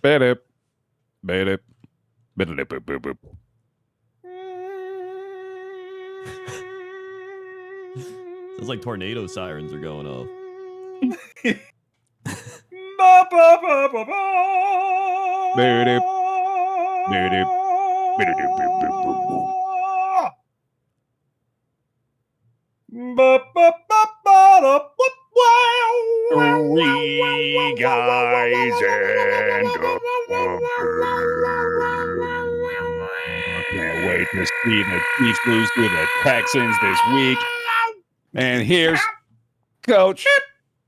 Ba-dip. Ba-dip. Ba-dip. Sounds like tornado sirens are going off. Ba-dip. Ba-dip. Ba-dip. Three guys and a can't wait to see the Chiefs lose to the Texans this week. And here's Coach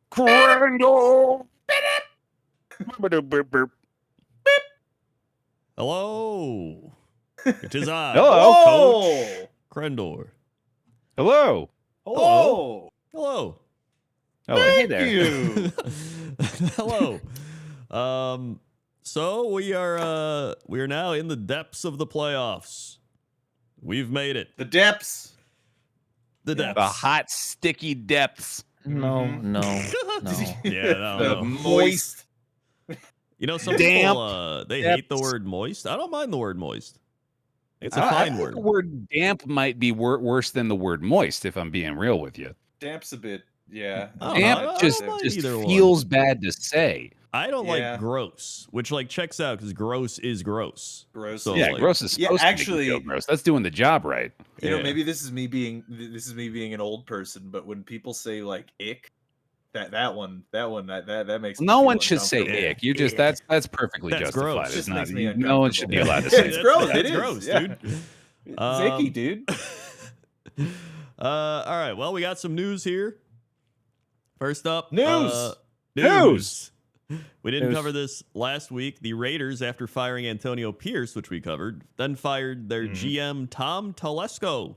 Crandall. Hello. It is I, Hello. Coach Crendor. Hello. Hello. Hello. Hello. Hey Thank there. you. Hello. So we are now in the depths of the playoffs. We've made it. The depths. The depths. The hot, sticky depths. No. Yeah, no, The no. moist. You know, some Damp people they hate the depths. word moist. I don't mind the word moist. It's a I fine think word. The word damp might be worse than the word moist, if I'm being real with you. Damp's a bit, yeah. I don't know. Damp I don't just mind either one. feels bad to say. I don't Yeah. like gross, which like checks out because gross is gross. Gross. So, Yeah, like- gross is Yeah, supposed actually- to be gross. That's doing the job right. You know, Yeah. maybe this is me being an old person, but when people say like ick, that makes me No feel one should say uncomfortable. ick. You just that's perfectly That's justified. gross. It's Just not, makes me no one should be uncomfortable. allowed to say It's that. gross. That's It is, gross, yeah. dude. It's icky, dude. All right. Well, we got some news here. First up, News. news. We didn't News. cover this last week. The Raiders, after firing Antonio Pierce, which we covered, then fired their GM Tom Telesco.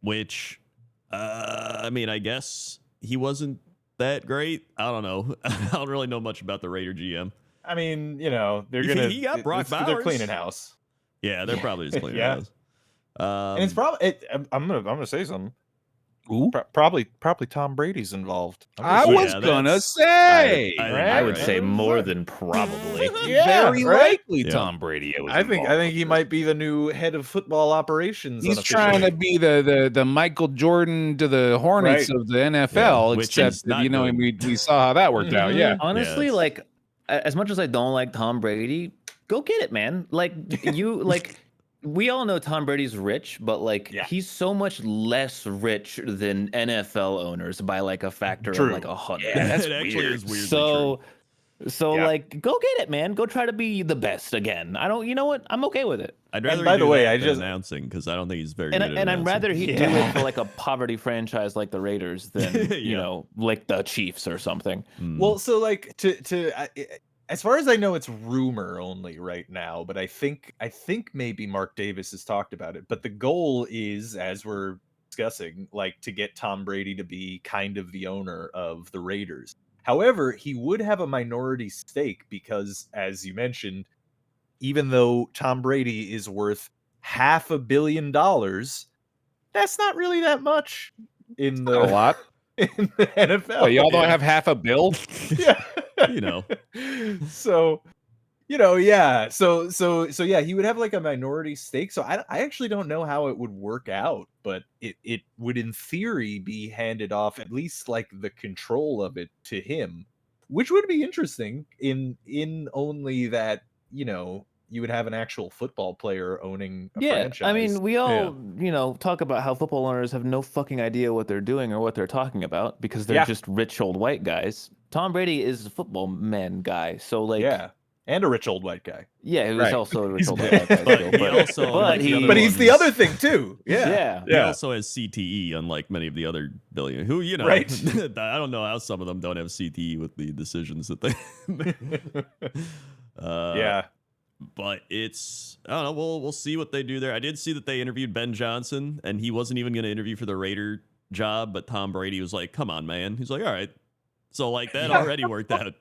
Which, I mean, I guess he wasn't that great. I don't know. I don't really know much about the Raider GM. I mean, you know, they're He- gonna. he got Brock They're Bowers. cleaning house, Yeah, they're probably just cleaning Yeah. house. and it's probably. I'm gonna say something. Ooh. Probably Tom Brady's involved. I Yeah, was gonna that's- say I think right? I would say Right. more than probably. Yeah, very right? likely Yeah. Tom Brady. Was I think involved he with might be the new head of football operations. this. He's trying to be the Michael Jordan to the Hornets Right. of the NFL, Yeah, which except is that, not you know, good. we saw how that worked out. Yeah. Honestly, it's- like as much as I don't like Tom Brady, go get it, man. Like you like we all know Tom Brady's rich, but like Yeah. he's so much less rich than NFL owners by like a factor True. of like 100. Yeah, that's it actually weird. is weirdly So Yeah. like go get it, man. Go try to be the best again. I don't you know what? I'm okay with it. I'd rather by he the do way, that I than just- announcing because I don't think he's very And, good at and I'd announcing. rather he do Yeah. it for like a poverty franchise like the Raiders than you Yeah. know like the Chiefs or something. Mm. Well, so like as far as I know, it's rumor only right now, but I think maybe Mark Davis has talked about it. But the goal is, as we're discussing, like to get Tom Brady to be kind of the owner of the Raiders. However, he would have a minority stake because, as you mentioned, even though Tom Brady is worth $500 million, that's not really that much in A lot. in the NFL. Oh, y'all don't Yeah. have half a bill? Yeah. You know. So, you know, yeah. So yeah, he would have like a minority stake. So I actually don't know how it would work out, but it would in theory be handed off, at least like the control of it, to him, which would be interesting in only that, you know, you would have an actual football player owning a Yeah, franchise. I mean, we all, Yeah. you know, talk about how football owners have no fucking idea what they're doing or what they're talking about because they're Yeah. just rich old white guys. Tom Brady is a football man guy, so like, yeah, and a rich old white guy. yeah, he was Right. also a rich old He's- white guy. But still, he also, but like the he- other But he's the ones- other thing too. Yeah. yeah, He also has CTE, unlike many of the other billionaires. Who, you know, Right. I don't know how some of them don't have CTE with the decisions that they. Yeah. But it's I don't know. We'll see what they do there. I did see that they interviewed Ben Johnson, and he wasn't even going to interview for the Raider job, but Tom Brady was like, "Come on, man." He's like, "All right." So like that already worked out.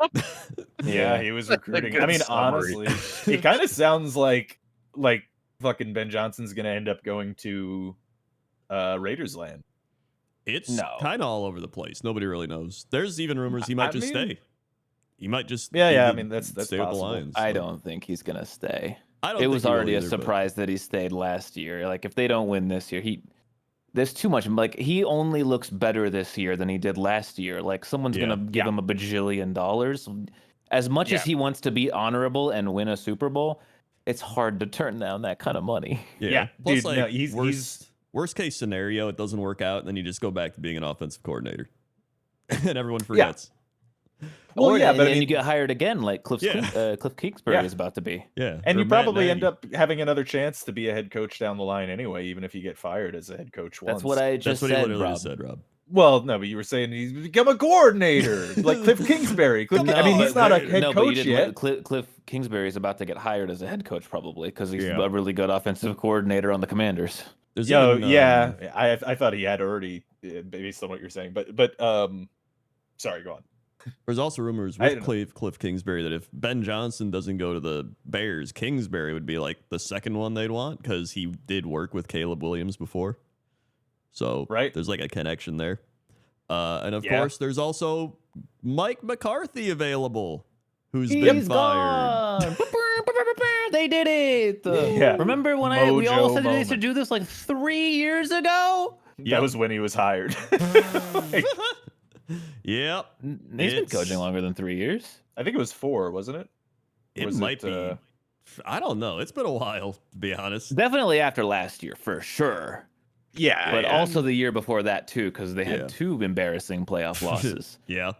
Yeah, he was That's a recruiting. good I mean, summary. honestly, it kind of sounds like fucking Ben Johnson's gonna end up going to Raiders land. It's No. kind of all over the place. Nobody really knows. There's even rumors he might I just mean- stay. He might just Yeah, I even mean, that's stay with the possible. Lions. I so. don't think he's gonna stay. I don't It think was he will already a either, but- surprise that he stayed last year. Like if they don't win this year, there's too much. Like he only looks better this year than he did last year. Like someone's Yeah. gonna give him $1 bajillion. As much as he wants to be honorable and win a Super Bowl, it's hard to turn down that kind of money. Yeah. Yeah, Plus, dude, like, no, he's- worst case scenario, it doesn't work out, and then you just go back to being an offensive coordinator, and everyone forgets. Well, yeah, but I and mean, you get hired again, like Cliff Kingsbury Yeah. is about to be. Yeah. and or you Matt probably end Nagy. up having another chance to be a head coach down the line anyway, even if you get fired as a head coach once. That's what I just That's what he said, literally Rob. just said, Rob. Well, no, but you were saying he's become a coordinator, like Cliff Kingsbury. I mean, he's not a head but you coach didn't yet. Cliff Kingsbury is about to get hired as a head coach probably because he's Yeah. a really good offensive coordinator on the Commanders. There's Yo, even, yeah, I thought he had already, based on what you're saying, but sorry, go on. There's also rumors I with don't Cliff Kingsbury that if Ben Johnson doesn't go to the Bears, Kingsbury would be like the second one they'd want because he did work with Caleb Williams before. So Right. there's like a connection there. And of Yeah. course, there's also Mike McCarthy available, who's He's been fired. gone. They did it. Yeah. Remember when we all Mojo said they used to moment. do this like 3 years ago? Yep. That was when he was hired. Yep. He's been It's- coaching longer than 3 years. I think it was 4, wasn't it? It Was might it, be. I don't know. It's been a while, to be honest. Definitely after last year, for sure. Yeah, But yeah. also the year before that too, because they Yeah. had 2 embarrassing playoff losses. Yeah.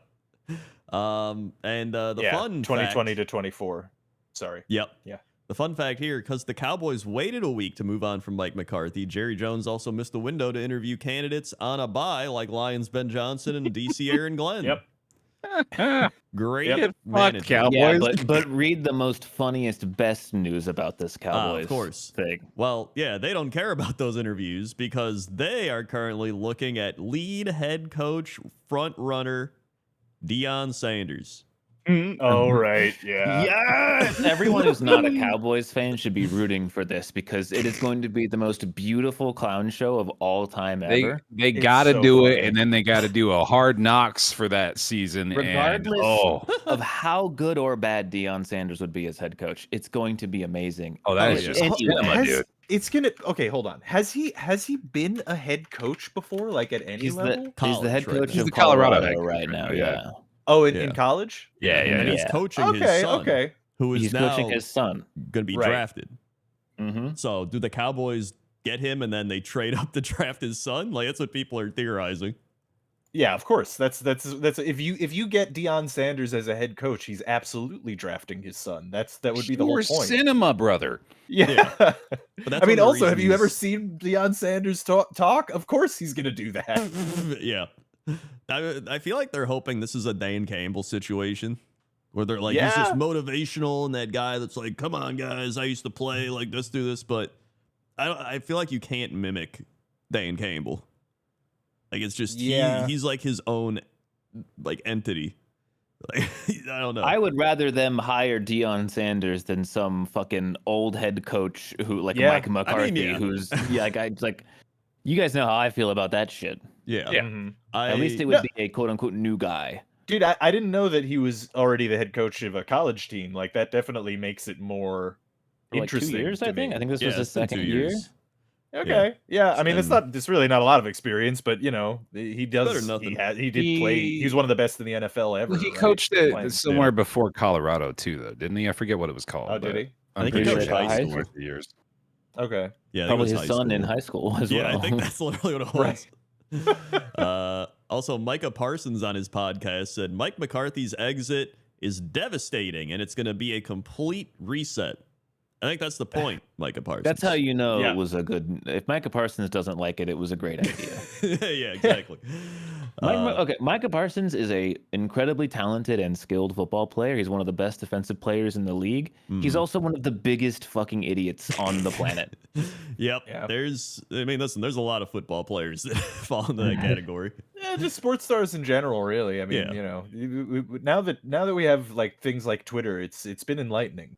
And the yeah, fun 2020 fact, to 24. Sorry. Yep. Yeah. The fun fact here, because the Cowboys waited a week to move on from Mike McCarthy, Jerry Jones also missed the window to interview candidates on a bye like Lions Ben Johnson and DC Aaron Glenn. Yep. Great Yep. management. Cowboys. Yeah, but read the most funniest, best news about this Cowboys course. thing. Well, yeah, they don't care about those interviews because they are currently looking at lead head coach front runner Deion Sanders. Oh, right. Yeah. Yes! Everyone who's not a Cowboys fan should be rooting for this because it is going to be the most beautiful clown show of all time ever. They It's got to so do funny. it, and then they got to do a hard knocks for that season. Regardless and, oh, of how good or bad Deion Sanders would be as head coach, it's going to be amazing. oh, that Oh, is yeah. just And cinema, dude. it's gonna okay. Hold on. Has he been a head coach before, like at any He's level? the College head right coach now. He's of the Colorado Colorado head coach right right now. now, Yeah, yeah. Oh, in Yeah. college? Yeah, And yeah. he's Yeah. coaching his Okay, son, okay. who is he's now coaching his son. going to be Right. drafted. Mm-hmm. So, do the Cowboys get him and then they trade up to draft his son? Like that's what people are theorizing. Yeah, of course. That's if you get Deion Sanders as a head coach, he's absolutely drafting his son. That would be the whole Pure point. cinema, brother. Yeah. But that's I mean, one of the also, have you ever reasons- seen Deion Sanders talk? Of course, he's gonna do that. Yeah. I feel like they're hoping this is a Dan Campbell situation where they're like, he's just Yeah. motivational and that guy that's like, come on, guys, I used to play like let's do this. But I feel like you can't mimic Dan Campbell. Like it's just Yeah. he's like his own like entity. Like I don't know. I would rather them hire Deion Sanders than some fucking old head coach who like Yeah. Mike McCarthy, yeah. who's like you guys know how I feel about that shit. yeah. Mhm. I, At least it would be a quote unquote new guy. Dude, I didn't know that he was already the head coach of a college team. Like that definitely makes it more For like 2 interesting. years, to I think. me. I think this yeah, was his it's been 2 second year. years. Okay, yeah. I mean, it's really not a lot of experience, but you know, he Better does. nothing. He did play. He was one of the best in the NFL ever. Well, he right? coached Playing. it somewhere before Colorado too, though, didn't he? I forget what it was called. Oh, did but he? I I'm think he pretty coached sure high it was school. for years. Okay. Yeah, I think it Probably was his high son in school. high school as Yeah, well. I think that's literally what it was. Right. Also, Micah Parsons on his podcast said Mike McCarthy's exit is devastating and it's going to be a complete reset. I think that's the point, Micah Parsons. That's how you know Yeah. it was a good. If Micah Parsons doesn't like it, it was a great idea. yeah, exactly. Okay, Micah Parsons is a incredibly talented and skilled football player. He's one of the best defensive players in the league. He's Mhm. also one of the biggest fucking idiots on the planet. Yep. Yeah. Listen, there's a lot of football players that fall into that category. Yeah, just sports stars in general, really. I mean, Yeah. you know, now that we have like things like Twitter, it's been enlightening.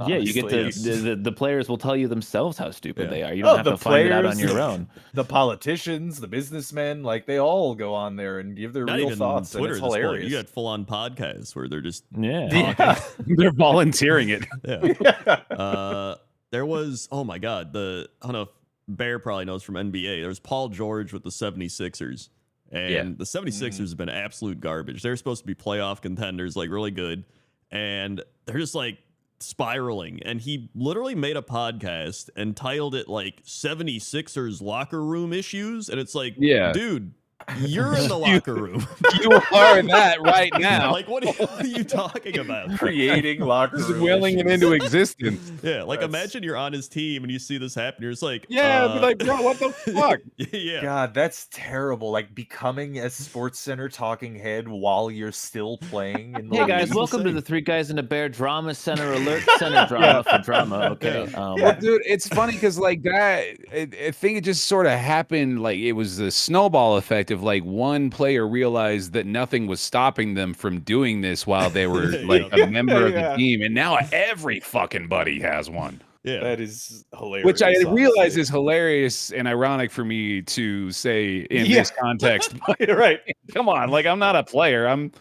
Yeah, you get to honestly. the players will tell you themselves how stupid Yeah. they are. You don't have the to find it out on players, your own. the politicians, the businessmen, like they all go on there and give their Not real even thoughts, and Twitter it's at this point. You hilarious. got full-on podcasts where they're just Yeah. talking. They're volunteering it. Yeah. There was, oh my God, I don't know if Bear probably knows from NBA. There was Paul George with the 76ers. And the 76ers have been absolute garbage. They're supposed to be playoff contenders, like really good. And they're just like spiraling. And he literally made a podcast and titled it like 76ers locker room issues. And it's like, Yeah. dude, you're in the locker room. You are that right now. Like, what are you talking about? Creating locker Just room willing it issues. into existence. Yeah, like That's- imagine you're on his team and you see this happen. You're just like, Yeah, be like, bro, what the fuck? Yeah. God, that's terrible. Like becoming a Sports Center talking head while you're still playing in the Hey guys, league. welcome to insane. the Three Guys in a Bear Drama Center Alert Center Drama for drama. Okay. Yeah. Yeah. Dude, it's funny because like that, I think it just sort of happened. Like it was the snowball effect of like one player realized that nothing was stopping them from doing this while they were like a member of the Yeah. team, and now every fucking buddy has one. Yeah. That is hilarious. Which I realize honestly. is hilarious and ironic for me to say in Yeah. this context. But You're right. come on, like I'm not a player. I'm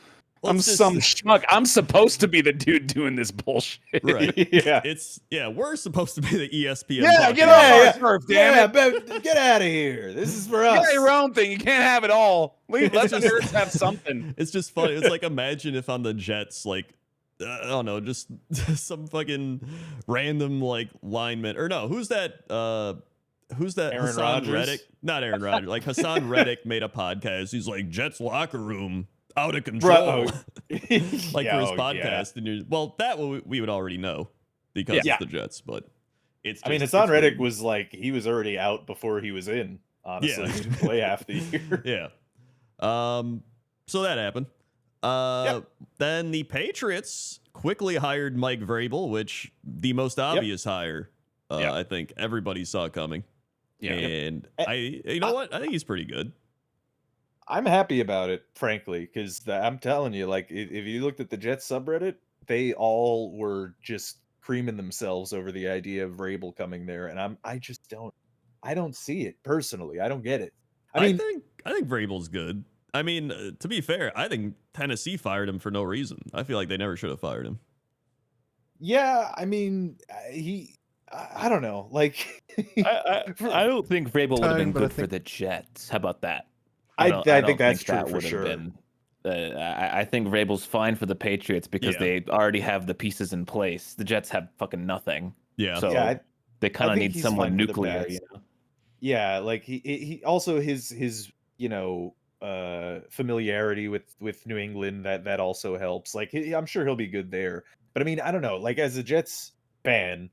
Let's just- some schmuck. I'm supposed to be the dude doing this bullshit. Right. Yeah. We're supposed to be the ESPN. Yeah, podcast. get off Yeah, our turf, damn it. but get out of here. This is for You us. got your own thing. You can't have it all. Let It's the just- nerds have something. It's just funny. It's like imagine if on the Jets, like I don't know, just some fucking random like lineman or no, who's that? Aaron Hassan Rodgers? Reddick? Not Aaron Rodgers. Like Hassan Reddick made a podcast. He's like Jets locker room out of control, like for his podcast. And that we would already know because Yeah. it's the Jets. But it's. I mean, just- Hassan it's Reddick weird. was like he was already out before he was in. Honestly, Yeah. he didn't play half the year. Yeah. So that happened. Then the Patriots quickly hired Mike Vrabel, which the most obvious hire. Yep. I think everybody saw coming. Yeah. And Eh, you know what? I think he's pretty good. I'm happy about it, frankly, because I'm telling you, like, if you looked at the Jets subreddit, they all were just creaming themselves over the idea of Vrabel coming there, and I don't see it personally. I don't get it. I mean, I think Vrabel's good. I mean, to be fair, I think Tennessee fired him for no reason. I feel like they never should have fired him. yeah, I mean, I don't know, like, I don't think Vrabel would have been Time, but I good for think- the Jets. How about that? I don't- think don't that's true that for would have sure. been- I think Vrabel's fine for the Patriots because Yeah. they already have the pieces in place. The Jets have fucking nothing, Yeah. so Yeah, they kind of think need he's someone fine for the nuclear. Pats. You know? Yeah, like he also his familiarity with New England that also helps. Like I'm sure he'll be good there. But I mean, I don't know. Like as a Jets fan,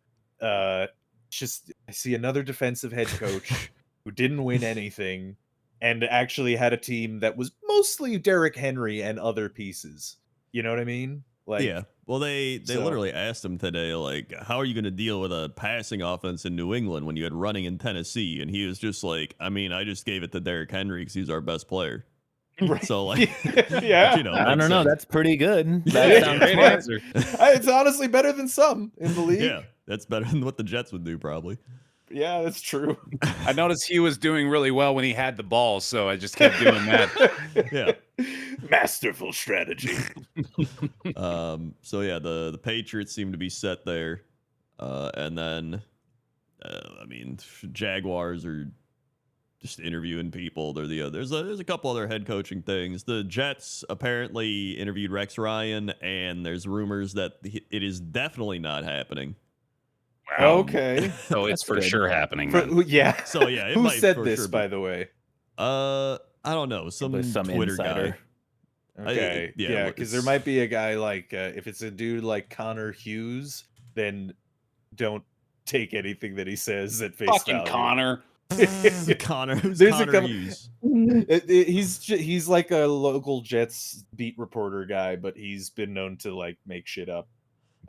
just I see another defensive head coach who didn't win anything and actually had a team that was mostly Derrick Henry and other pieces. You know what I mean? Like yeah. Well, they so- literally asked him today, like, how are you going to deal with a passing offense in New England when you had running in Tennessee? And he was just like, I mean, I just gave it to Derrick Henry because he's our best player. Right. So, like, yeah. you know, I don't makes know. sense. That's pretty good. Yeah, That sounds Great smart. answer. It's honestly better than some in the league. Yeah, that's better than what the Jets would do, probably. Yeah, that's true. I noticed he was doing really well when he had the ball, so I just kept doing that. Yeah. Masterful strategy. So yeah, the Patriots seem to be set there, and then, I mean, Jaguars are just interviewing people. They're there's a couple other head coaching things. The Jets apparently interviewed Rex Ryan, and there's rumors that it is definitely not happening. Okay. So it's That's for good. sure happening. For- then. who- yeah. So yeah, it Who might said for this, sure be- by the way? I don't know, some Twitter insider. guy. Okay. yeah, Yeah, well, because there it's- might be a guy like if it's a dude like Connor Hughes, then don't take anything that he says at face Fucking value. Connor. Connor, who's There's a Connor couple- Hughes? He's like a local Jets beat reporter guy, but he's been known to like make shit up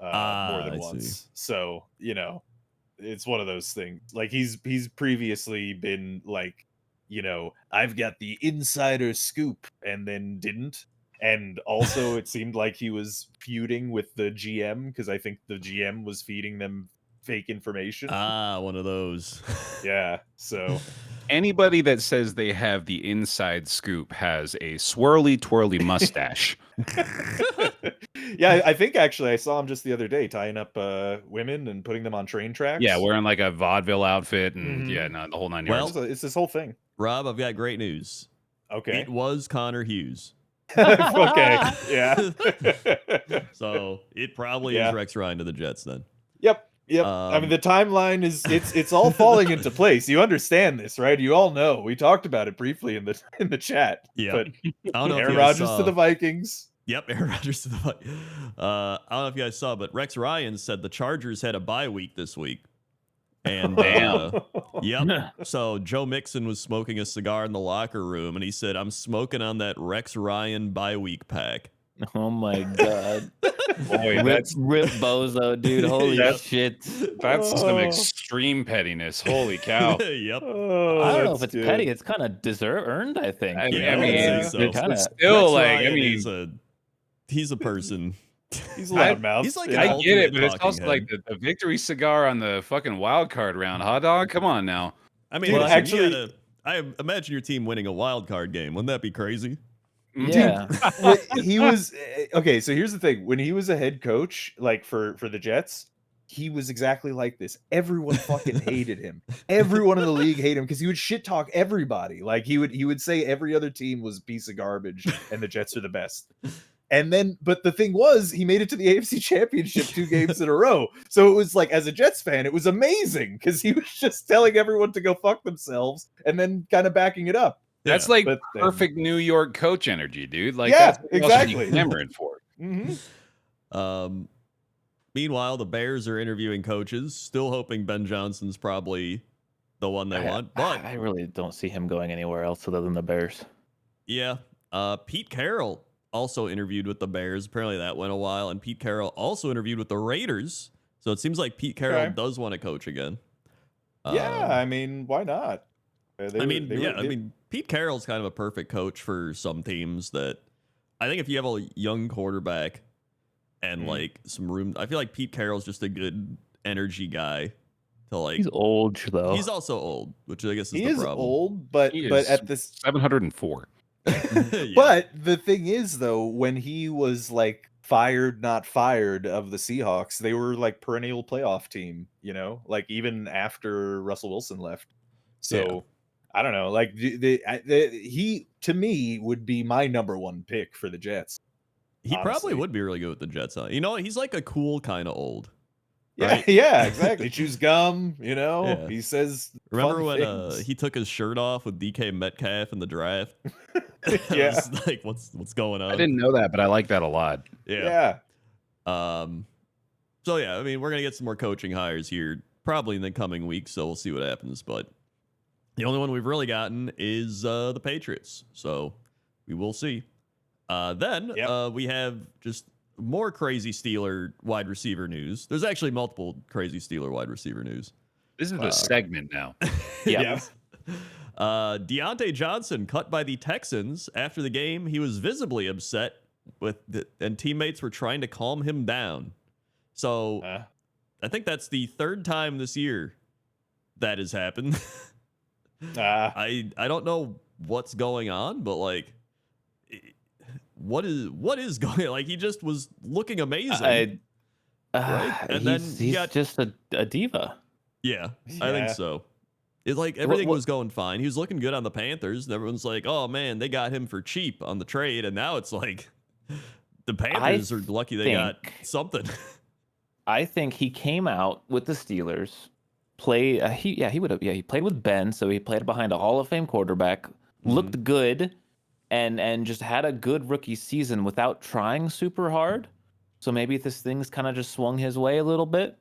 more I than see. once. So it's one of those things. Like he's previously been like, I've got the insider scoop, and then didn't. And also, it seemed like he was feuding with the GM because I think the GM was feeding them fake information. Ah, one of those. Yeah, so Anybody that says they have the inside scoop has a swirly, twirly mustache. yeah, I think actually I saw him just the other day tying up women and putting them on train tracks. Yeah, wearing like a vaudeville outfit and Mhm. yeah, no, the whole 9 Well, yards. It's this whole thing. Rob, I've got great news. Okay. It was Connor Hughes. Okay. Yeah. So it probably Yeah. is Rex Ryan to the Jets then. Yep. I mean, the timeline is it's all falling into place. You understand this, right? You all know. We talked about it briefly in the chat. Yeah. But I don't know if Aaron you guys Rodgers saw. to the Vikings. Yep, Aaron Rodgers to the Vikings. I don't know if you guys saw, but Rex Ryan said the Chargers had a bye week this week. And Damn. yep. So Joe Mixon was smoking a cigar in the locker room, and he said, "I'm smoking on that Rex Ryan bye week pack." Oh my god. Boy, Rip Bozo, dude. Holy Yep. shit. that's some Oh. extreme pettiness. Holy cow. Yep. Oh, I don't know that's if it's good. petty. It's kind of earned, I think. I Yeah, mean, I would it's, say so. Kinda- it's still Rex like, Ryan I mean, he's a person. He's a loudmouth. he's like yeah. an I get it, but it's talking also head. like the victory cigar on the fucking wild card round. Hot dog, come on now. I mean, Dude, listen, actually- I imagine your team winning a wild card game. Wouldn't that be crazy? Yeah. He was okay. So here's the thing: when he was a head coach, like for the Jets, he was exactly like this. Everyone fucking hated him. Everyone in the league hated him because he would shit talk everybody. Like he would say every other team was a piece of garbage and the Jets are the best. And then, but the thing was, he made it to the AFC Championship 2 games in a row. So it was like, as a Jets fan, it was amazing because he was just telling everyone to go fuck themselves and then kind of backing it up. That's Yeah. like But then- perfect New York coach energy, dude. Like, Yeah, that's what else are you exactly. clamoring for. Mm-hmm. Meanwhile, the Bears are interviewing coaches, still hoping Ben Johnson's probably the one they want. But I really don't see him going anywhere else other than the Bears. yeah, Pete Carroll also interviewed with the Bears. Apparently that went a while. And Pete Carroll also interviewed with the Raiders. So it seems like Pete Carroll Okay. does want to coach again. Yeah, I mean, why not? I mean, Pete Carroll's kind of a perfect coach for some teams that I think if you have a young quarterback and like some room, I feel like Pete Carroll's just a good energy guy to like. He's old though. He's also old, which I guess is he the is problem. old, but He but is at this 704. Yeah. But the thing is, though, when he was like fired, not fired of the Seahawks, they were like perennial playoff team, you know, like even after Russell Wilson left. So Yeah. I don't know, like he to me would be my number one pick for the Jets. He probably honestly. would be really good with the Jets. You know, he's like a cool kind of old. Yeah, Right? yeah, exactly. Chews gum, you know. Yeah. He says. Remember fun when things. he took his shirt off with DK Metcalf in the draft? I Yeah. was like, what's going on? I didn't know that, but I like that a lot. Yeah. Yeah. So yeah, I mean, we're gonna get some more coaching hires here probably in the coming weeks. So we'll see what happens. But the only one we've really gotten is the Patriots. So we will see. Then Yep. we have just more crazy Steeler wide receiver news. There's actually multiple crazy Steeler wide receiver news. This is a segment now. Yeah. Deontay Johnson cut by the Texans after the game. He was visibly upset and teammates were trying to calm him down. So I think that's the third time this year that has happened. I don't know what's going on, but like, what is going? Like, he just was looking amazing. Right? And then he's he got- just a diva. Yeah, I think Yeah. so. It's like everything what- was going fine. He was looking good on the Panthers, and everyone's like, "Oh man, they got him for cheap on the trade." And now it's like the Panthers are lucky they got think- something. I think he came out with the Steelers. He played with Ben, so he played behind a Hall of Fame quarterback. Looked good, and just had a good rookie season without trying super hard. So maybe this thing's kind of just swung his way a little bit,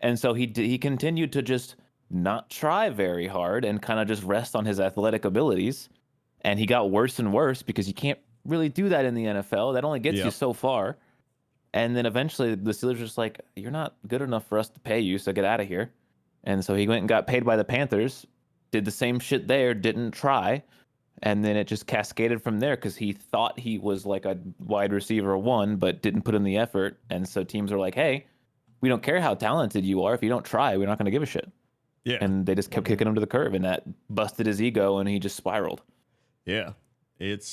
and so he continued to just not try very hard and kind of just rest on his athletic abilities. And he got worse and worse because you can't really do that in the NFL. That only gets you Yep. so far. And then eventually the Steelers were just like, you're not good enough for us to pay you, so get out of here. And so he went and got paid by the Panthers, did the same shit there, didn't try, and then it just cascaded from there because he thought he was like a wide receiver 1, but didn't put in the effort. And so teams are like, hey, we don't care how talented you are. If you don't try, we're not going to give a shit. Yeah. And they just kept kicking him to the curb, and that busted his ego, and he just spiraled. Yeah. It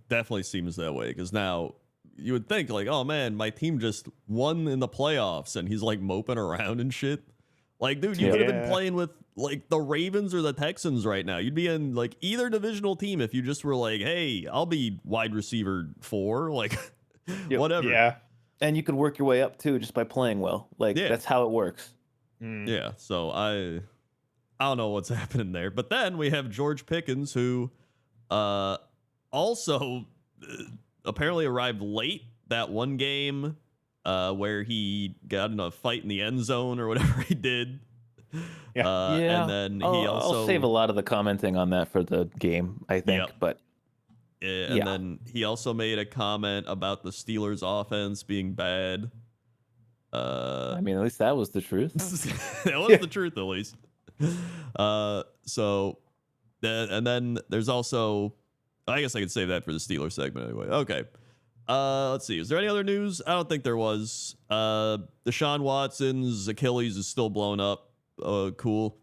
definitely seems that way because now you would think like, oh man, my team just won in the playoffs and he's like moping around and shit. Like, dude, you could have been playing with like the Ravens or the Texans right now. You'd be in like either divisional team if you just were like, hey, I'll be wide receiver 4, like whatever. Yeah. And you could work your way up too just by playing well. Like that's how it works. Yeah. So I don't know what's happening there. But then we have George Pickens, who also apparently arrived late that one game where he got in a fight in the end zone or whatever he did. And then he also... I'll save a lot of the commenting on that for the game, I think. But and then he also made a comment about the Steelers' offense being bad. I mean, at least that was the truth. That was the truth, at least. So, and then there's also... I guess I could save that for the Steelers segment anyway. Okay. Let's see. Is there any other news? I don't think there was. Deshaun Watson's Achilles is still blown up. Cool.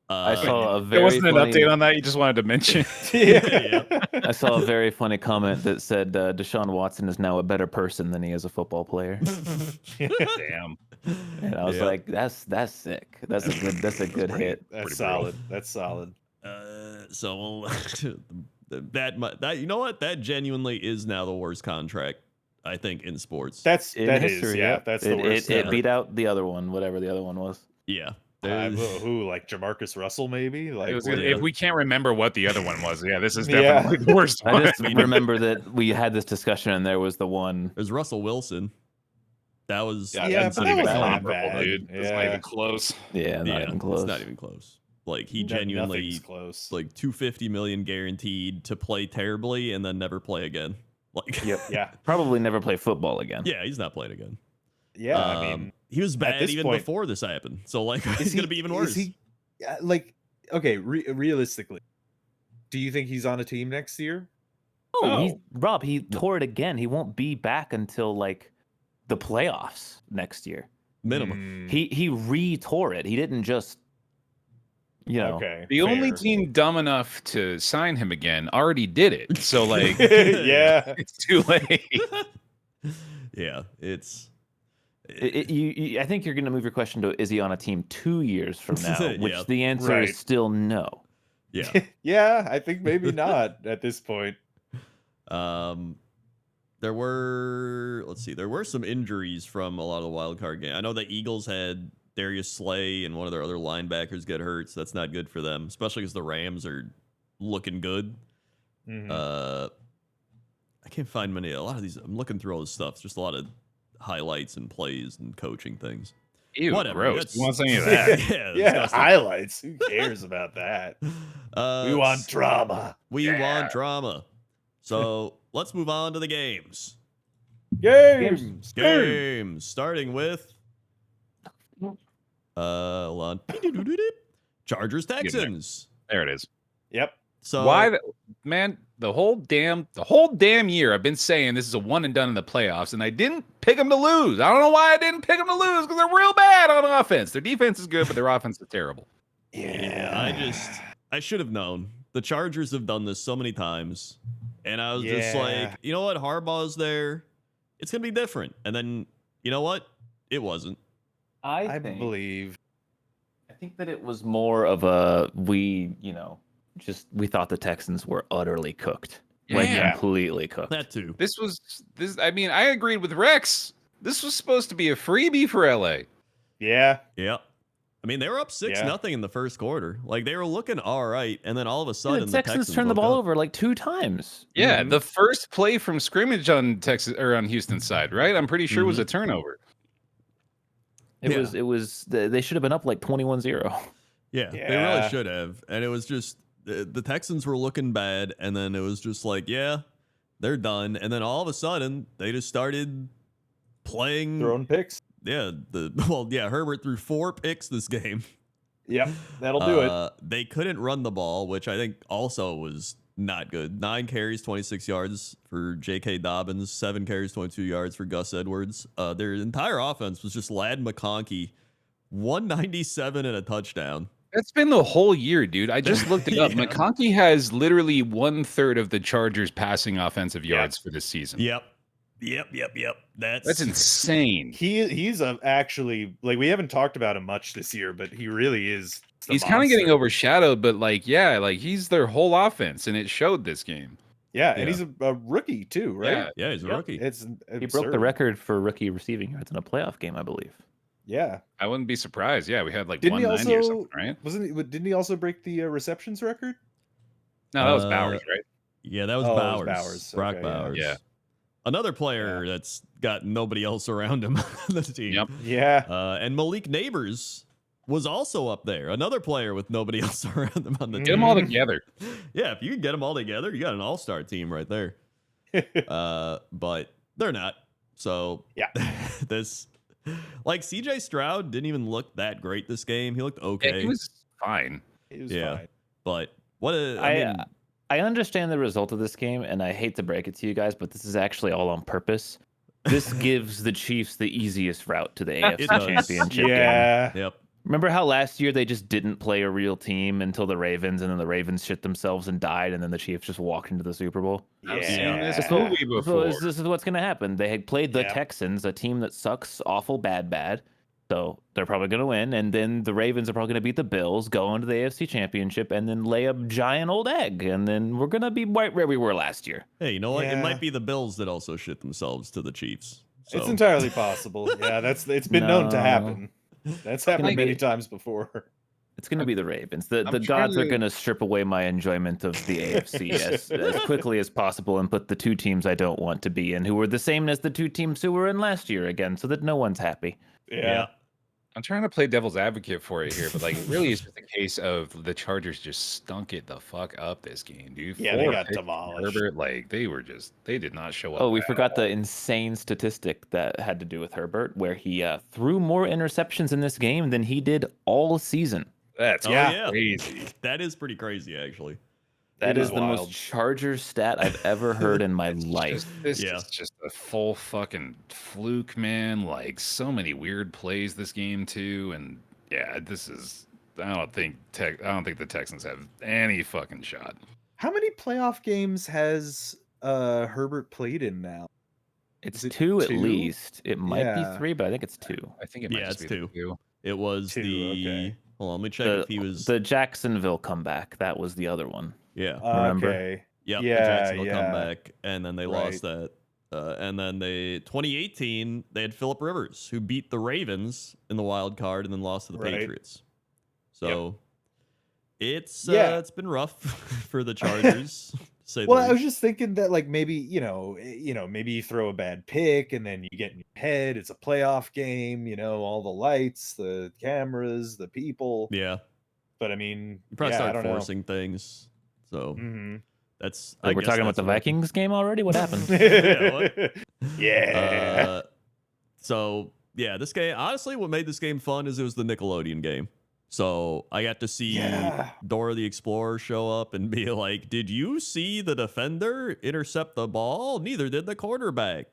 I saw a very There wasn't funny... an update on that. You just wanted to mention. I saw a very funny comment that said Deshaun Watson is now a better person than he is a football player. Damn. And I was like, that's sick. That's a good hit. That's solid. That's solid. So that you know what? That genuinely is now the worst contract, I think, in sports. That's in that history, is, yeah. That's the worst. It beat out the other one, whatever the other one was. Yeah. Who, like Jamarcus Russell, maybe? Like, if we can't remember what the other one was, this is definitely the worst one. I just remember that we had this discussion, and there was the one. There's Russell Wilson. That was that's but not even that comparable, bad. dude. It's not even close. Yeah, not even close. It's not even close. Like he genuinely close. Like $250 million guaranteed to play terribly and then never play again. Like probably never play football again. Yeah, he's not playing again. Yeah, I mean, he was bad even before this happened. So like, he's gonna be even worse. Is he, like, okay, realistically, do you think he's on a team next year? Oh, Rob, he tore it again. He won't be back until like the playoffs next year. Minimum. He re-tore it. He didn't just, Okay, the only team dumb enough to sign him again already did it. So like, it's too late. Yeah, it's. I think you're going to move your question to, is he on a team 2 years from now? Which the answer is still no. Yeah. Yeah, I think maybe not at this point. There were some injuries from a lot of the wild card game. I know the Eagles had Darius Slay and one of their other linebackers get hurt, so that's not good for them, especially because the Rams are looking good. I can't find a lot of these. I'm looking through all this stuff. It's just a lot of highlights and plays and coaching things. Ew, whatever. Gross. You want any of that? Yeah, highlights. Who cares about that? We want drama. We want drama. So let's move on to the games. Games. Starting with hold on. Chargers Texans. There it is. Yep. So the whole damn year I've been saying this is a one and done in the playoffs, and I didn't pick them to lose. I don't know why I didn't pick them to lose, because they're real bad on offense. Their defense is good, but their offense is terrible. Yeah, I should have known. The Chargers have done this so many times, and I was just like, you know what? Harbaugh's there. It's gonna be different. And then, you know what? It wasn't. I believe. I think that it was more of a we thought the Texans were utterly cooked. Completely cooked. That too. I mean, I agreed with Rex. This was supposed to be a freebie for LA. Yeah. Yeah. I mean, they were up 6-0 in the first quarter. Like, they were looking all right, and then all of a sudden, the Texans turned the ball over like 2 times. Yeah, the first play from scrimmage on on Houston's side, right? I'm pretty sure was a turnover. It was. They should have been up like 21-0. Yeah, they really should have. And it was just the Texans were looking bad, and then it was just like, they're done. And then all of a sudden, they just started playing, throwing picks. Yeah, Herbert threw 4 picks this game. Yep, that'll do it. They couldn't run the ball, which I think also was not good. 9 carries, 26 yards for J.K. Dobbins, 7 carries, 22 yards for Gus Edwards. Their entire offense was just Lad McConkey, 197 and a touchdown. That's been the whole year, dude. I just looked it up. Yeah. McConkey has literally 1/3 of the Chargers' passing offensive yards for this season. Yep. That's insane. He's actually, like, we haven't talked about him much this year, but he really is. He's kind of getting overshadowed, but like, yeah, like he's their whole offense, and it showed this game. Yeah, and he's a rookie too, right? Yeah, he's a rookie. It's He broke the record for rookie receiving yards in a playoff game, I believe. Yeah, I wouldn't be surprised. Yeah, we had like didn't he 190 or also something, right? Didn't he also break the receptions record? No, that was Bowers, right? Yeah, that was Oh, it was Bowers. Bowers. Brock Okay, Bowers. Yeah. Another player that's got nobody else around him on the team. Yep. Yeah. And Malik Neighbors was also up there. Another player with nobody else around him on the Get team. them all together. Yeah, if you can get them all together, you got an all-star team right there. But they're not. So Yeah. this, like, CJ Stroud didn't even look that great this game. He looked okay. Yeah, he was fine. It was Yeah. fine. But what I mean, I understand the result of this game, and I hate to break it to you guys, but this is actually all on purpose. This gives the Chiefs the easiest route to the AFC does. Championship game. Yeah. yep. Remember how last year they just didn't play a real team until the Ravens, and then the Ravens shit themselves and died, and then the Chiefs just walked into the Super Bowl? I've seen Yeah. this movie before. This is what's going to happen. They had played the Yep. Texans, a team that sucks awful bad. So they're probably going to win. And then the Ravens are probably going to beat the Bills, go into the AFC Championship, and then lay a giant old egg. And then we're going to be right where we were last year. Hey, you know what? It Yeah. might be the Bills that also shit themselves to the Chiefs. So. It's entirely possible. Yeah, it's been known to No. happen. That's happened many times before. It's going to be the Ravens. The I'm gods trying are to- going to strip away my enjoyment of the AFC as quickly as possible and put the two teams I don't want to be in, who were the same as the two teams who were in last year again, so that no one's happy. Yeah. I'm trying to play devil's advocate for it here, but like, it really is just a case of the Chargers just stunk it the fuck up this game, dude. Yeah, they 4 got picks from demolished. Herbert, like, they did not show up. Oh, we at forgot all. the insane statistic that had to do with Herbert, where he threw more interceptions in this game than he did all season. That's yeah. crazy. That is pretty crazy, actually. That It is is the wild. most Chargers stat I've ever heard in my life. This Yeah. is just a full fucking fluke, man. Like, so many weird plays this game too, and yeah, this is. I don't think the Texans have any fucking shot. How many playoff games has Herbert played in now? It's Is it 2 at 2? least. It might Yeah. be 3, but I think it's 2. I think it might Yeah, just it's be the 2. two. It was 2, the. okay. Hold on, let me check if he was. The Jacksonville comeback. That was the other one. Yeah. Remember? Okay. Yep, Yeah, the Jacksonville yeah. comeback, and then they lost that. And then 2018, they had Phillip Rivers, who beat the Ravens in the wild card and then lost to the Right. Patriots. So it's Yeah. it's been rough for the Chargers. to say the Well, I was least. just thinking that, like, maybe maybe you throw a bad pick and then you get in your head. It's a playoff game, all the lights, the cameras, the people. Yeah, But I mean, you probably I start don't forcing things. So know. Hmm. that's. Like, I we're guess talking about that's the what- Vikings game already? What happened? Yeah, what? Yeah. So yeah, this game, honestly, what made this game fun is it was the Nickelodeon game. So I got to see Yeah. Dora the Explorer show up and be like, "Did you see the defender intercept the ball? Neither did the quarterback."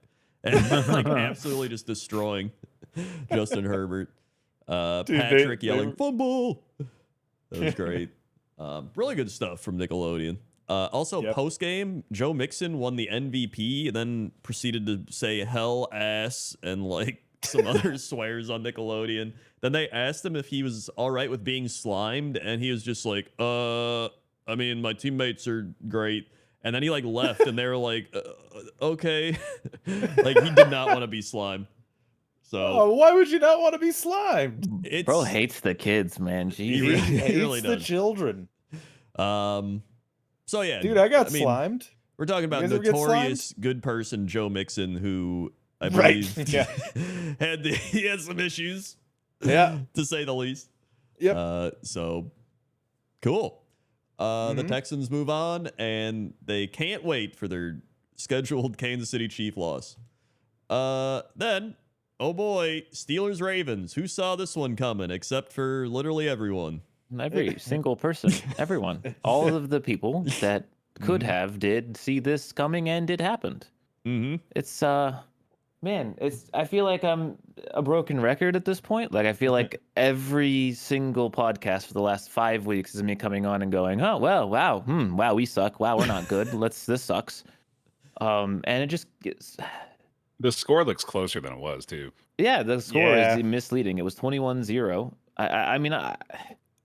And like absolutely just destroying Justin Herbert. Dude, Patrick they yelling were- "fumble." That was great. Really good stuff from Nickelodeon. Also, Yep. post game, Joe Mixon won the MVP and then proceeded to say hell, ass, and like some other swears on Nickelodeon. Then they asked him if he was all right with being slimed, and he was just like, I mean, my teammates are great. And then he like left, and they were like, okay. Like he did not want to be slimed. So Oh, why would you not want to be slimed? it's Bro hates the kids, man. He Jeez. really- He hates really the does. children. So yeah, Dude, I got mean, slimed. We're talking about guys ever get notorious good person Joe Mixon, who I Right, believe yeah. he had some issues, Yeah. to say the least. Yep. So cool. The Mhm. Texans move on, and they can't wait for their scheduled Kansas City Chief loss. Then, oh boy, Steelers Ravens. Who saw this one coming? Except for literally everyone. Every single person, everyone, all of the people that could have, did see this coming, and it happened. Mm-hmm. It's man, I feel like I'm a broken record at this point. Like I feel like every single podcast for the last 5 weeks is me coming on and going, oh well, wow, wow, we suck. Wow, we're not good. This sucks. And it just gets. The score looks closer than it was too. Yeah, the score Yeah. is misleading. It was 21-0. I mean,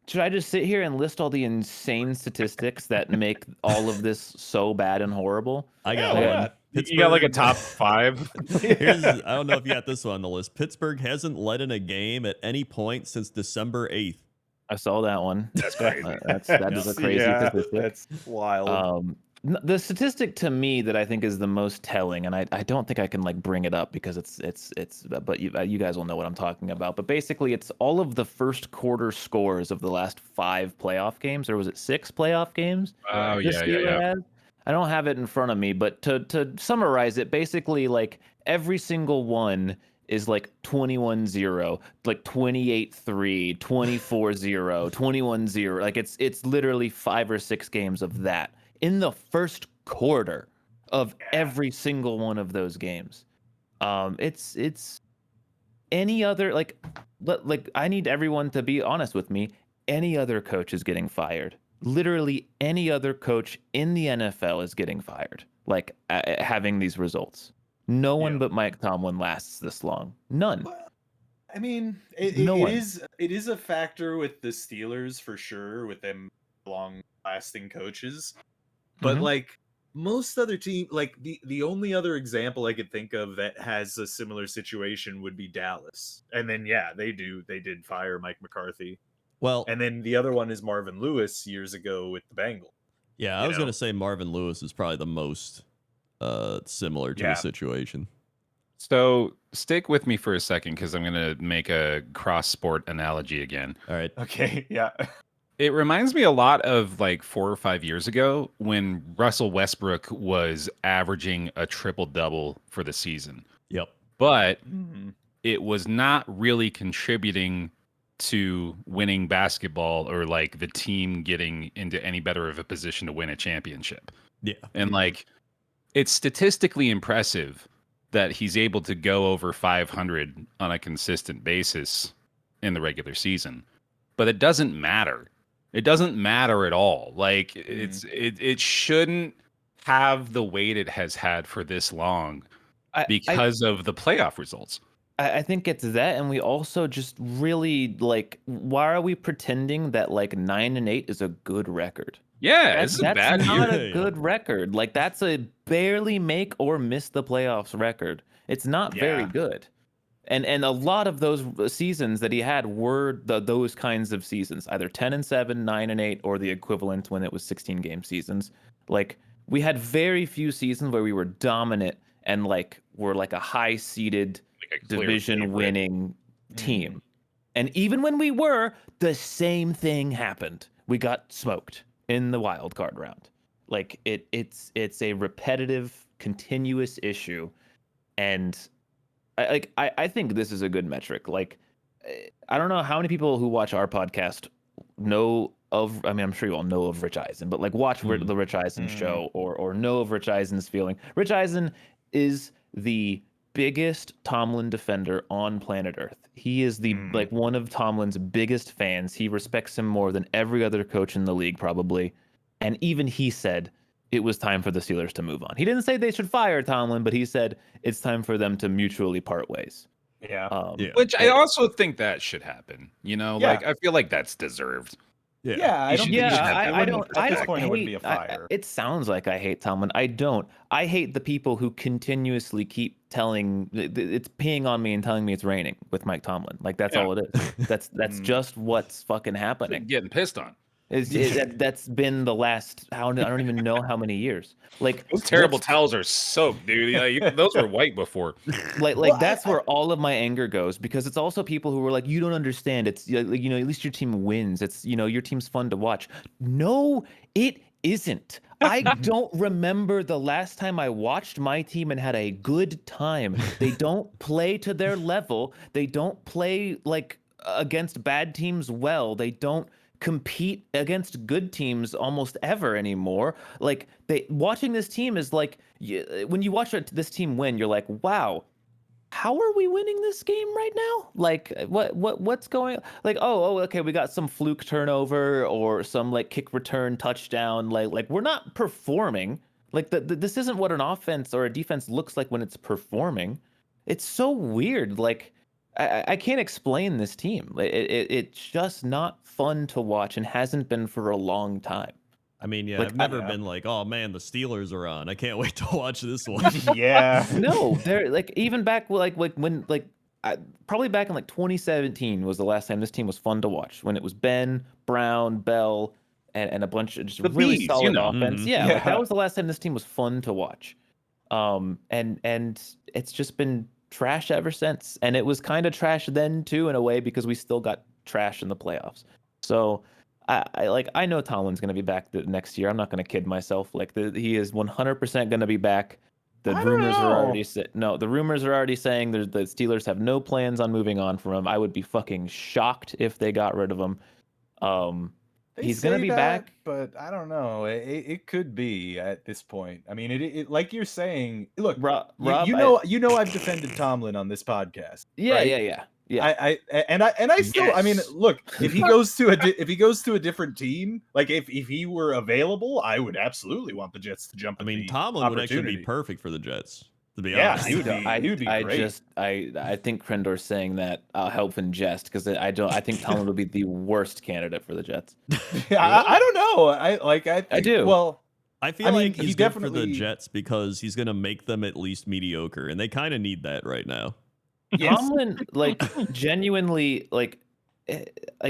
should I just sit here and list all the insane statistics that make all of this so bad and horrible? I got why one. not? You got like a Pittsburgh- top 5. I don't know if you got this one on the list. Pittsburgh hasn't led in a game at any point since December 8th. I saw that one. That's crazy. That is a crazy statistic. That's wild. The statistic to me that I think is the most telling, and I don't think I can like bring it up because it's but you guys will know what I'm talking about. But basically, it's all of the first quarter scores of the last 5 playoff games, or was it 6 playoff games? Oh the yeah, Steelers yeah. had? I don't have it in front of me, but to summarize it, basically like every single one is like 21-0, like 28-3, 24-0, 21-0. Like it's literally 5 or 6 games of that in the first quarter of every single one of those games. It's any other like I need everyone to be honest with me. Any other coach is getting fired. Literally any other coach in the NFL is getting fired. Like having these results. No one but Mike Tomlin lasts this long. None. I mean, No one. it is a factor with the Steelers for sure, with them long-lasting coaches. But Mhm. like most other team, like the only other example I could think of that has a similar situation would be Dallas. And then they did fire Mike McCarthy. Well, And then the other one is Marvin Lewis years ago with the Bengals. yeah, I you was know? gonna say Marvin Lewis is probably the most similar to the situation. So stick with me for a second because I'm gonna make a cross-sport analogy again. All right. Okay, yeah. It reminds me a lot of like 4 or 5 years ago when Russell Westbrook was averaging a triple-double for the season. Yep. But Mhm. it was not really contributing to winning basketball or like the team getting into any better of a position to win a championship. Yeah. And like it's statistically impressive that he's able to go over 500 on a consistent basis in the regular season. But it doesn't matter. It doesn't matter at all. Like it shouldn't have the weight it has had for this long because of the playoff results. I think it's that, and we also just really like. Why are we pretending that like 9-8 is a good record? Yeah, it's a That's bad not year. a good record. Like that's a barely make or miss the playoffs record. It's not very Yeah. good. And a lot of those seasons that he had were those kinds of seasons, either 10-7, 9-8, or the equivalent when it was 16-game seasons. Like we had very few seasons where we were dominant and like were like a high-seeded Like a clear division favorite. winning team. And even when we were, the same thing happened. We got smoked in the wild card round. Like it's a repetitive, continuous issue. And I think this is a good metric. Like I don't know how many people who watch our podcast know of, I mean, I'm sure you all know of Rich Eisen, but like watch the Rich Eisen show or know of Rich Eisen's feeling. Rich Eisen is the biggest Tomlin defender on planet Earth. He is the like one of Tomlin's biggest fans. He respects him more than every other coach in the league, probably. And even he said it was time for the Steelers to move on. He didn't say they should fire Tomlin, but he said it's time for them to mutually part ways. Yeah. Which I also think that should happen. You know, Yeah. like I feel like that's deserved. Yeah, I don't think it should have- it I wouldn't- don't. At this I point, it wouldn't be hate- a fire. it sounds like I hate Tomlin. I don't. I hate the people who continuously keep telling it's peeing on me and telling me it's raining with Mike Tomlin. Like that's all it is. That's just what's fucking happening. Getting pissed on. That's been the last. I don't even know how many years. Like Those terrible what's- towels are soaked, dude. Like, those were white before. like Well, that's where all of my anger goes, because it's also people who are like, you don't understand, it's at least your team wins, it's your team's fun to watch. No, it isn't. I don't remember the last time I watched my team and had a good time. They don't play to their level. They don't play like against bad teams well. They don't compete against good teams almost ever anymore. Like watching this team is like when you watch this team win, you're like, wow, how are we winning this game right now? Like what's going, like, okay, we got some fluke turnover or some like kick return touchdown. Like we're not performing. Like this isn't what an offense or a defense looks like when it's performing. It's so weird. Like I can't explain this team. It's just not fun to watch and hasn't been for a long time. I mean, yeah, Like, I've never been like, oh man, the Steelers are on. I can't wait to watch this one. Yeah. No, they're like, even back like when probably back in like 2017 was the last time this team was fun to watch, when it was Ben, Brown, Bell, and a bunch of just The really Bees, solid you know. offense. Mhm. Yeah, like, Yeah. that was the last time this team was fun to watch. And it's just been trash ever since. And it was kind of trash then too, in a way, because we still got trash in the playoffs. So I know Tomlin's going to be back next year. I'm not going to kid myself. Like he is 100% going to be back. The I don't rumors are already know. the rumors are already saying the Steelers have no plans on moving on from him. I would be fucking shocked if they got rid of him. They He's gonna say be that, back. but I don't know. It could be at this point. I mean, it like you're saying. Look, Rob, you know I've defended Tomlin on this podcast. yeah, right? yeah. I still. I mean, Yes. look, if he goes to a different team, like if he were available, I would absolutely want the Jets to jump. I at mean, the Tomlin would actually be opportunity. perfect for the Jets, to be Yeah, honest. he would be great. I think Krendor saying that help in jest, because I think Tomlin would be the worst candidate for the Jets. Yeah, I don't know. I think, do. Well, I feel I mean, like he he's good for the definitely- Jets because he's going to make them at least mediocre, and they kind of need that right now. yes. Tomlin, like, genuinely, like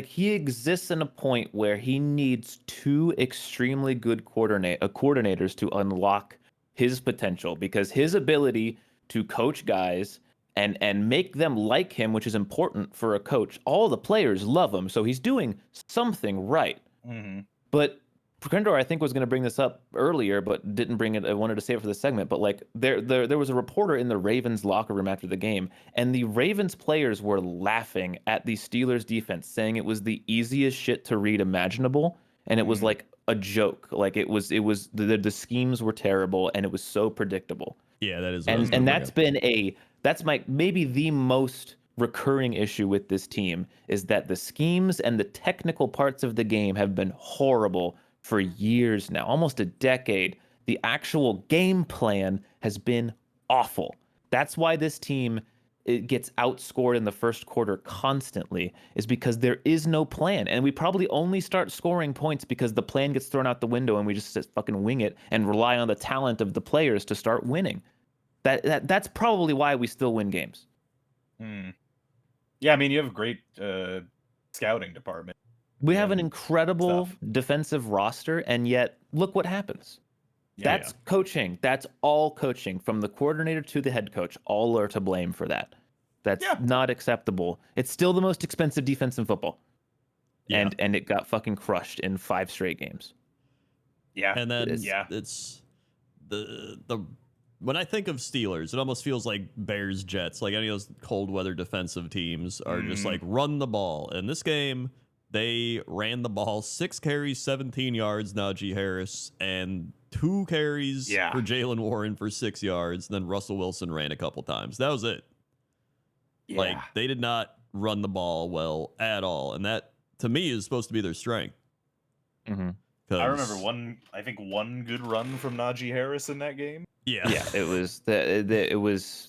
he exists in a point where he needs two extremely good coordinators to unlock his potential, because his ability to coach guys and make them like him, which is important for a coach. All the players love him, so he's doing something right. Mhm. But Krendor, I think, was going to bring this up earlier, but didn't bring it. I wanted to save it for the segment. But like, there was a reporter in the Ravens locker room after the game, and the Ravens players were laughing at the Steelers defense, saying it was the easiest shit to read imaginable, and it was like a joke. Like it was the schemes were terrible, and it was so predictable. Yeah, that is. what I was And gonna bring that's maybe the most recurring issue with this team, is that the schemes and the technical parts of the game have been horrible for years now, almost a decade. The actual game plan has been awful. That's why this team, it gets outscored in the first quarter constantly, is because there is no plan. And we probably only start scoring points because the plan gets thrown out the window and we just fucking wing it and rely on the talent of the players to start winning. That's probably why we still win games. Mm. Yeah, I mean, you have a great scouting department. We have an and incredible stuff. defensive roster, and yet look what happens. Yeah. That's coaching. That's all coaching, from the coordinator to the head coach. All are to blame for that. That's Yeah. not acceptable. It's still the most expensive defense in football. Yeah. And it got fucking crushed in 5 straight games. Yeah. And then yeah. it's the when I think of Steelers, it almost feels like Bears, Jets, like any of those cold weather defensive teams are just like run the ball. In this game, they ran the ball 6 carries, 17 yards, Najee Harris, and 2 carries for Jalen Warren for 6 yards. And then Russell Wilson ran a couple times. That was it. Yeah. Like, they did not run the ball well at all. And that, to me, is supposed to be their strength. Mm-hmm. I remember one good run from Najee Harris in that game. Yeah. Yeah, it was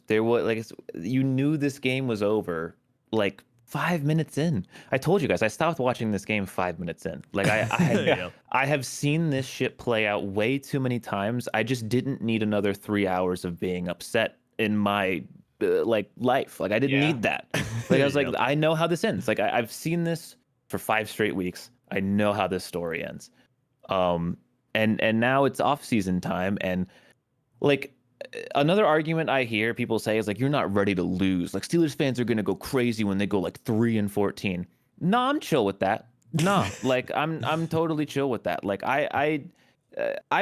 there was like, you knew this game was over like 5 minutes in. I told you guys, I stopped watching this game 5 minutes in. Like I have seen this shit play out way too many times. I just didn't need another 3 hours of being upset in my life. Like I didn't need that. Like I was like, I know how this ends. Like I've seen this for 5 straight weeks. I know how this story ends. And now it's off season time, and like another argument I hear people say is like, you're not ready to lose. Like Steelers fans are gonna go crazy when they go like 3-14. Nah, I'm chill with that. Nah, like I'm totally chill with that. Like I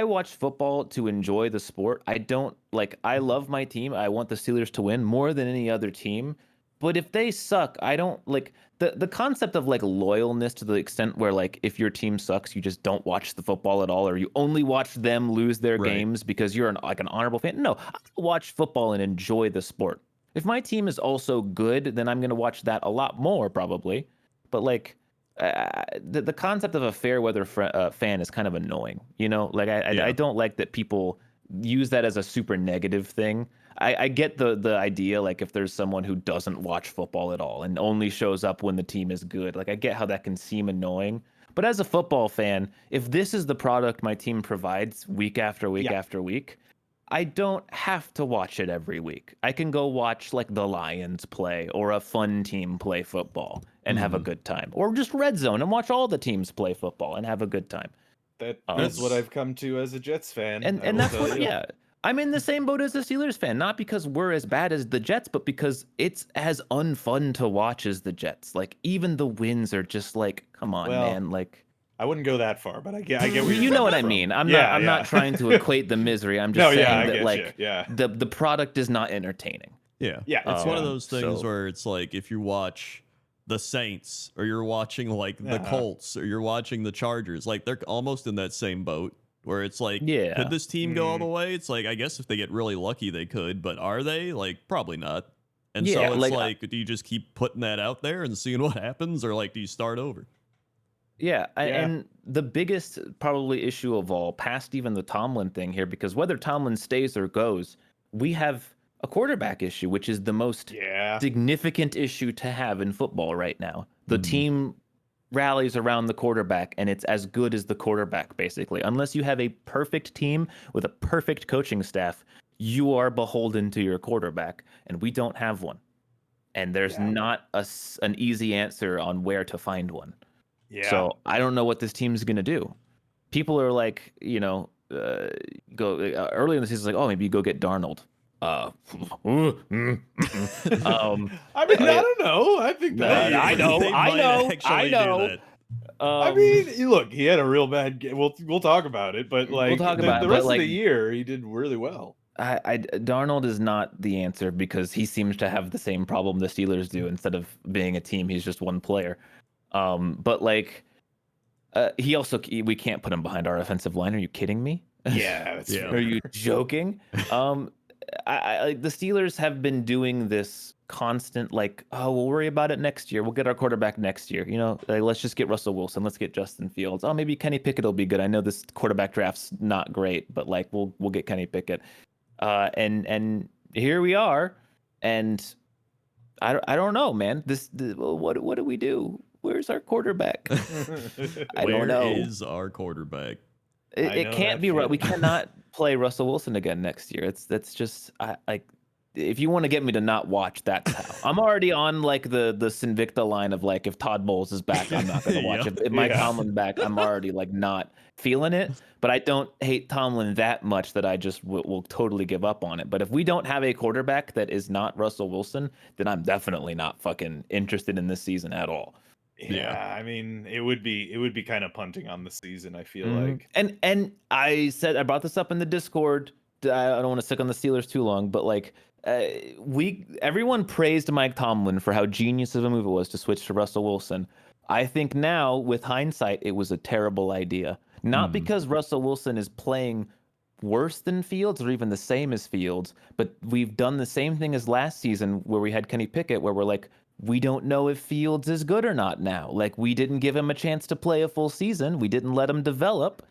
watch football to enjoy the sport. I don't like. I love my team. I want the Steelers to win more than any other team. But if they suck, I don't like the concept of like loyalness to the extent where like if your team sucks, you just don't watch the football at all, or you only watch them lose their Right. games because you're like an honorable fan. No, I watch football and enjoy the sport. If my team is also good, then I'm gonna watch that a lot more probably. But like the concept of a fair weather fan is kind of annoying. You know, like I don't like that people use that as a super negative thing. I get the idea, like if there's someone who doesn't watch football at all and only shows up when the team is good, like I get how that can seem annoying. But as a football fan, if this is the product my team provides week after week after week, I don't have to watch it every week. I can go watch like the Lions play or a fun team play football and have a good time, or just Red Zone and watch all the teams play football and have a good time. That's what I've come to as a Jets fan. And that's what, yeah. I'm in the same boat as a Steelers fan, not because we're as bad as the Jets, but because it's as unfun to watch as the Jets. Like even the wins are just like, come on, man. Like I wouldn't go that far, but I get where you know what I mean. I'm not trying to equate the misery. I'm just saying that like the product is not entertaining. Yeah. It's one of those things where it's like if you watch the Saints or you're watching like the Colts or you're watching the Chargers, like they're almost in that same boat. Where it's like, could this team go all the way? It's like, I guess if they get really lucky, they could, but are they? Like, probably not. And so it's like, do you just keep putting that out there and seeing what happens, or like, do you start over? And the biggest probably issue of all, past even the Tomlin thing here, because whether Tomlin stays or goes, we have a quarterback issue, which is the most significant issue to have in football right now. The team rallies around the quarterback, and it's as good as the quarterback, basically. Unless you have a perfect team with a perfect coaching staff, you are beholden to your quarterback, and we don't have one. And there's not an easy answer on where to find one. So I don't know what this team's going to do. People are like, you know, go early in the season, like, oh, maybe you go get Darnold. I mean, I don't know. I think that I know. I mean, look, he had a real bad game. We'll talk about it, but like the rest of the year, he did really well. Darnold is not the answer because he seems to have the same problem the Steelers do. Instead of being a team, he's just one player. But like, we can't put him behind our offensive line. Are you kidding me? Yeah, Are you joking? The Steelers have been doing this constant, like, oh, we'll worry about it next year. We'll get our quarterback next year. You know, like, let's just get Russell Wilson. Let's get Justin Fields. Oh, maybe Kenny Pickett will be good. I know this quarterback draft's not great, but like, we'll get Kenny Pickett. And here we are. And I don't know, man. What do we do? Where's our quarterback? I don't know. Where is our quarterback? It can't be right. We cannot play Russell Wilson again next year. That's just like, if you want to get me to not watch, that's how. I'm already on like the Sinvicta line of like, if Todd Bowles is back, I'm not going to watch it. If Mike Tomlin's back, I'm already like not feeling it. But I don't hate Tomlin that much that I just will totally give up on it. But if we don't have a quarterback that is not Russell Wilson, then I'm definitely not fucking interested in this season at all. Yeah, I mean, it would be kind of punting on the season, I feel like. And I brought this up in the Discord. I don't want to stick on the Steelers too long, but like everyone praised Mike Tomlin for how genius of a move it was to switch to Russell Wilson. I think now, with hindsight, it was a terrible idea. Not because Russell Wilson is playing worse than Fields or even the same as Fields, but we've done the same thing as last season where we had Kenny Pickett, where we're like, we don't know if Fields is good or not now. Like, we didn't give him a chance to play a full season. We didn't let him develop.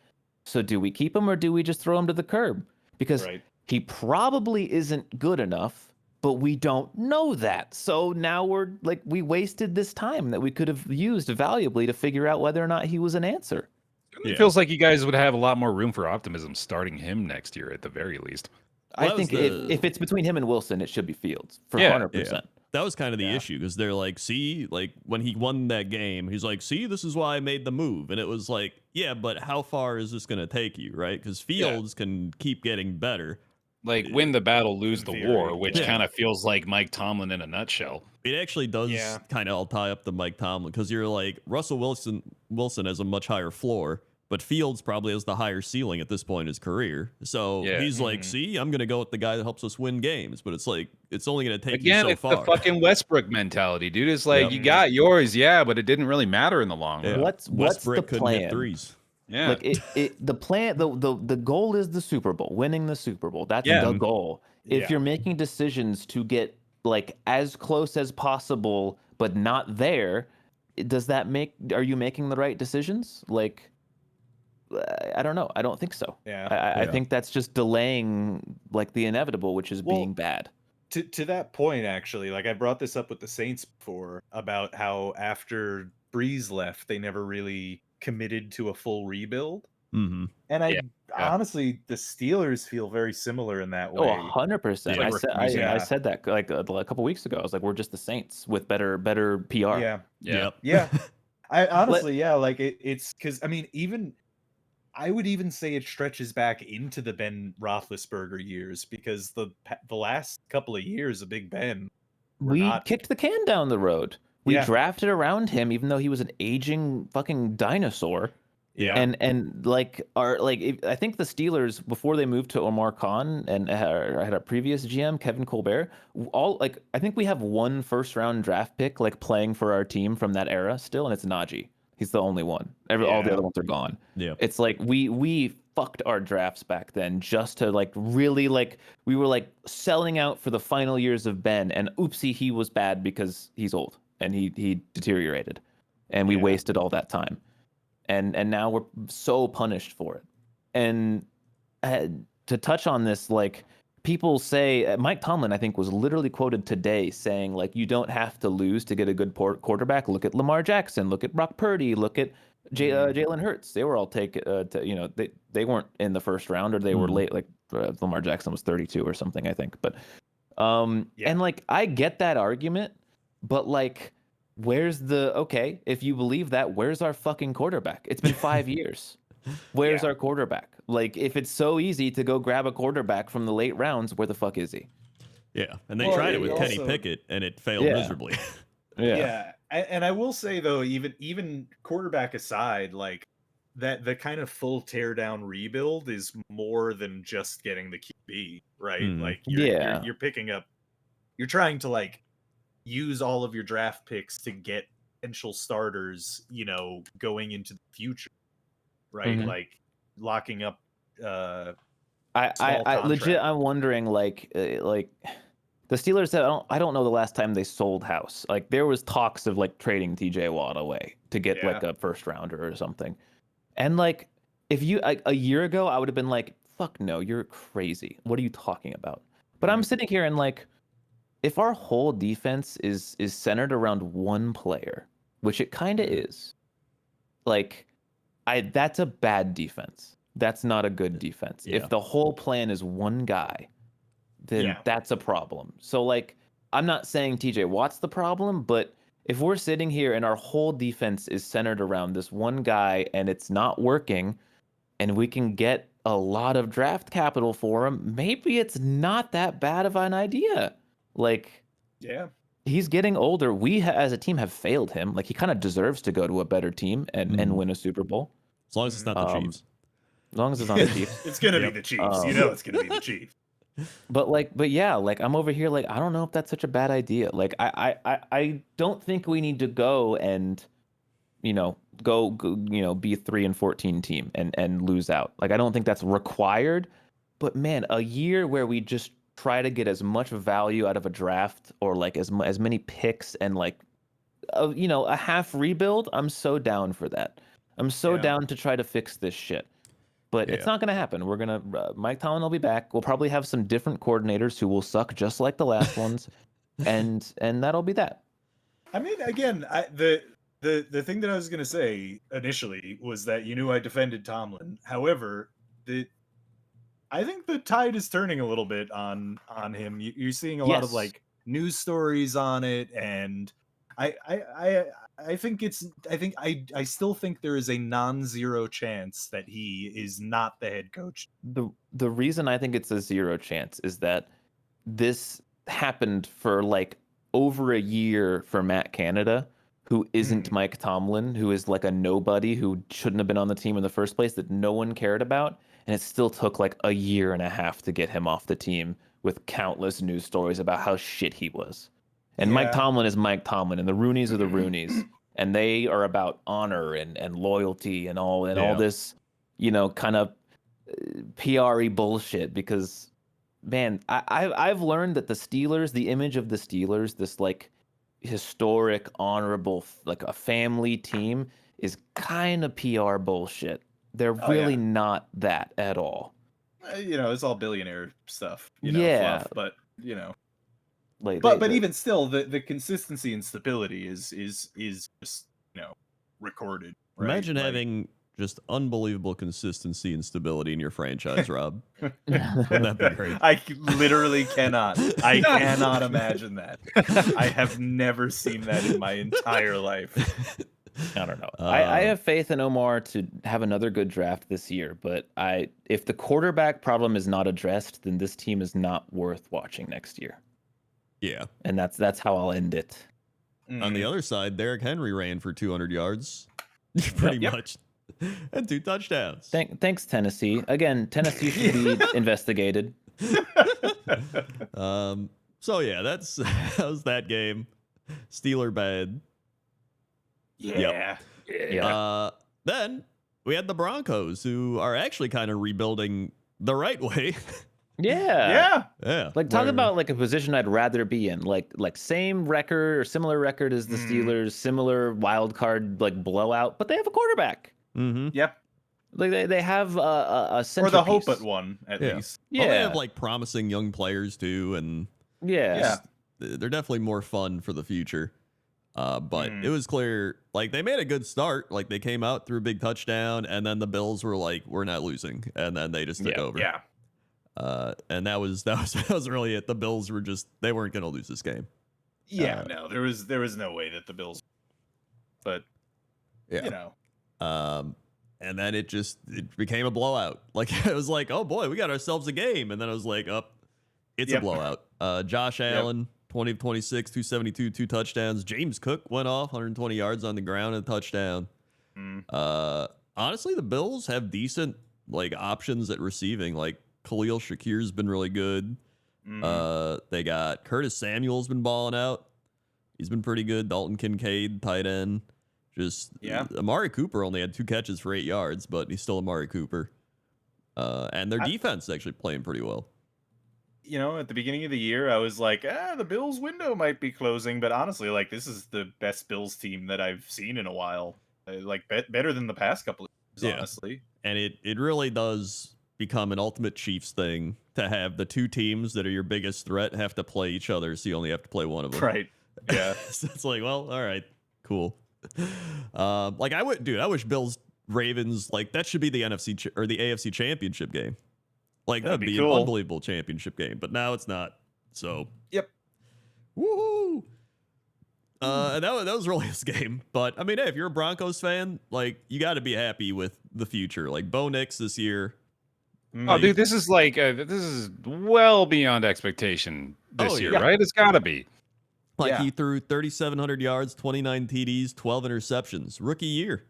So do we keep him or do we just throw him to the curb? Because he probably isn't good enough, but we don't know that. So now we're like, we wasted this time that we could have used valuably to figure out whether or not he was an answer. It feels like you guys would have a lot more room for optimism starting him next year at the very least. I think if it's between him and Wilson, it should be Fields for 100%. Yeah. That was kind of the issue because they're like, see, like when he won that game, he's like, see, this is why I made the move. And it was like, yeah, but how far is this going to take you, right? Because Fields can keep getting better. Like win the battle, lose the war, which kind of feels like Mike Tomlin in a nutshell. It actually does kind of all tie up to Mike Tomlin because you're like, Russell Wilson has a much higher floor, But Fields probably has the higher ceiling at this point in his career. So Yeah. he's like, see, I'm going to go with the guy that helps us win games. But it's like, it's only going to take Again, you so it's the far. fucking Westbrook mentality, dude. It's like, Yep. you got yours, yeah, but it didn't really matter in the long Yeah. run. What's the Westbrook couldn't hit plan? threes. Yeah. Like the plan, the goal is the Super Bowl, winning the Super Bowl. That's Yeah. the goal. If Yeah. you're making decisions to get like as close as possible, but not there, are you making the right decisions? Like, I don't know. I don't think so. Yeah. I Yeah. think that's just delaying like the inevitable, which is being bad. To that point, actually, like I brought this up with the Saints before about how after Breeze left, they never really committed to a full rebuild. Mm-hmm. And I Yeah. honestly, the Steelers feel very similar in that Oh, way. 100%. Like I said that like a couple weeks ago. I was like, we're just the Saints with better PR. Yeah. Yeah. Yeah. I honestly, yeah, like it's because I mean, even I would even say it stretches back into the Ben Roethlisberger years because the last couple of years of Big Ben were We not. kicked the can down the road. We Yeah. drafted around him, even though he was an aging fucking dinosaur. Yeah. And like I think the Steelers before they moved to Omar Khan and had a previous GM Kevin Colbert, I think we have one first round draft pick like playing for our team from that era still, and it's Najee. He's the only one. All the Yeah. other ones are gone. Yeah. It's like we fucked our drafts back then just to like really like we were like selling out for the final years of Ben, and oopsie, he was bad because he's old and he deteriorated, and we Yeah. wasted all that time. And now we're so punished for it. And to touch on this, like people say, Mike Tomlin, I think, was literally quoted today saying, like, you don't have to lose to get a good quarterback. Look at Lamar Jackson. Look at Brock Purdy. Look at Jalen Hurts. They were all they weren't in the first round, or they were late. Like Lamar Jackson was 32 or something, I think. But and like I get that argument, but like. If you believe that, where's our fucking quarterback? It's been 5 years. Where's our quarterback? Like, if it's so easy to go grab a quarterback from the late rounds, where the fuck is he? Yeah. And they Well, tried it with it Kenny also- Pickett, and it failed Yeah. miserably. Yeah. And I will say though, even quarterback aside, like that the kind of full tear down rebuild is more than just getting the QB, right? Mhm. Like Yeah. you're picking up, you're trying to like use all of your draft picks to get potential starters, going into the future, right? Mhm. Like locking up small I legit, contract. I'm wondering, like the Steelers. I don't know the last time they sold house. Like there was talks of like trading TJ Watt away to get like a first rounder or something. And like if you a year ago, I would have been like, fuck no, you're crazy. What are you talking about? But I'm sitting here and like, if our whole defense is centered around one player, which it kind of is, like that's a bad defense. That's not a good defense. Yeah. If the whole plan is one guy, then that's a problem. So like I'm not saying TJ Watt's the problem, but if we're sitting here and our whole defense is centered around this one guy and it's not working, and we can get a lot of draft capital for him, maybe it's not that bad of an idea. Like, he's getting older. We as a team have failed him. Like, he kind of deserves to go to a better team and win a Super Bowl. As long as it's not the Chiefs. As long as it's not the Chiefs. It's gonna be the Chiefs. It's gonna be the Chiefs. But yeah, like I'm over here, like I don't know if that's such a bad idea. Like I don't think we need to go and go be a 3-14 team and lose out. Like I don't think that's required. But man, a year where we just try to get as much value out of a draft or like as many picks and like a half rebuild, I'm so down for that. I'm so down to try to fix this shit. But it's not going to happen. We're going to Mike Tomlin will be back. We'll probably have some different coordinators who will suck just like the last ones, and that'll be that. I mean, again, the thing that I was going to say initially was that I defended Tomlin. However, I think the tide is turning a little bit on him. You're seeing a lot of like news stories on it, and I still think there is a non-zero chance that he is not the head coach. The reason I think it's a 0 chance is that this happened for like over a year for Matt Canada, who isn't Mike Tomlin, who is like a nobody who shouldn't have been on the team in the first place that no one cared about. And it still took like a year and a half to get him off the team with countless news stories about how shit he was. And Mike Tomlin is Mike Tomlin, and the Rooneys are the Rooneys. And they are about honor and loyalty and all this, kind of PR-y bullshit. Because, man, I've learned that the Steelers, the image of the Steelers, this like historic, honorable, like a family team, is kind of PR bullshit. They're really not that at all. It's all billionaire stuff. Yeah, fluff, but like, but even still, the consistency and stability is just recorded. Right? Imagine having just unbelievable consistency and stability in your franchise, Rob. Wouldn't that be great? I literally cannot. I cannot imagine that. I have never seen that in my entire life. I don't know. I have faith in Omar to have another good draft this year, but if the quarterback problem is not addressed, then this team is not worth watching next year. Yeah. And that's how I'll end it. On the other side, Derrick Henry ran for 200 yards, pretty much, and 2 touchdowns. Thanks, Tennessee. Again, Tennessee should be investigated. So yeah, that was that game. Steeler bad. Yeah. Then we had the Broncos, who are actually kind of rebuilding the right way. Yeah. Like, talk where- about like a position I'd rather be in. Like same record or similar record as the Steelers, similar wild card like blowout, but they have a quarterback. Mm-hmm. Yep. Like they have a Or centerpiece. the hope at one, at least. Yeah. Well, they have like promising young players too, and Yeah. they're definitely more fun for the future. But it was clear, like, they made a good start. Like, they came out through a big touchdown, and then the Bills were like, "We're not losing," and then they just took over. Yeah. And that was really it. The Bills were they weren't going to lose this game. Yeah. No, there was no way that the Bills. But and then it became a blowout. Like, it was like, oh boy, we got ourselves a game, and then I was like, it's a blowout. Josh Allen. 20 of 26, 272, 2 touchdowns. James Cook went off 120 yards on the ground and a touchdown. Honestly, the Bills have decent like options at receiving. Like, Khalil Shakir's been really good. They got Curtis Samuel's been balling out. He's been pretty good. Dalton Kincaid, tight end. Amari Cooper only had 2 catches for 8 yards, but he's still Amari Cooper. And their defense is actually playing pretty well. At the beginning of the year, I was like, the Bills window might be closing. But honestly, like, this is the best Bills team that I've seen in a while. Better than the past couple of years, honestly. And it really does become an ultimate Chiefs thing to have the 2 teams that are your biggest threat have to play each other, so you only have to play one of them. Right. Yeah. So it's like, well, all right, cool. I wish Bills Ravens, like, that should be the NFC or the AFC Championship game. Like, that'd be cool. an unbelievable championship game, but now it's not. So, Yep. Woohoo! And that was really this game. But I mean, hey, if you're a Broncos fan, like, you got to be happy with the future. Like, Bo Nix this year. Oh, dude, this is like this is well beyond expectation this year, yeah. right? It's got to be. Like, he threw 3,700 yards, 29 TDs, 12 interceptions. Rookie year.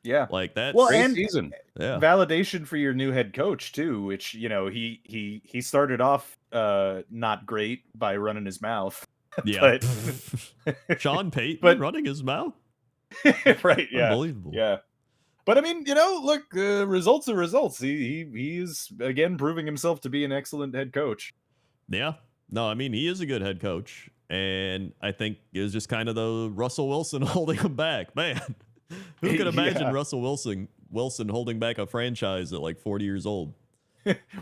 Yeah. Like, that's Great season. Yeah. Validation for your new head coach too, which he started off not great by running his mouth. Yeah. Sean Payton running his mouth. Right. Yeah. Unbelievable. Yeah. But I mean, look, results are results. He is again proving himself to be an excellent head coach. Yeah. No, I mean, he is a good head coach. And I think it was just kind of the Russell Wilson holding him back. Man, who could imagine Russell Wilson holding back a franchise at like 40 years old?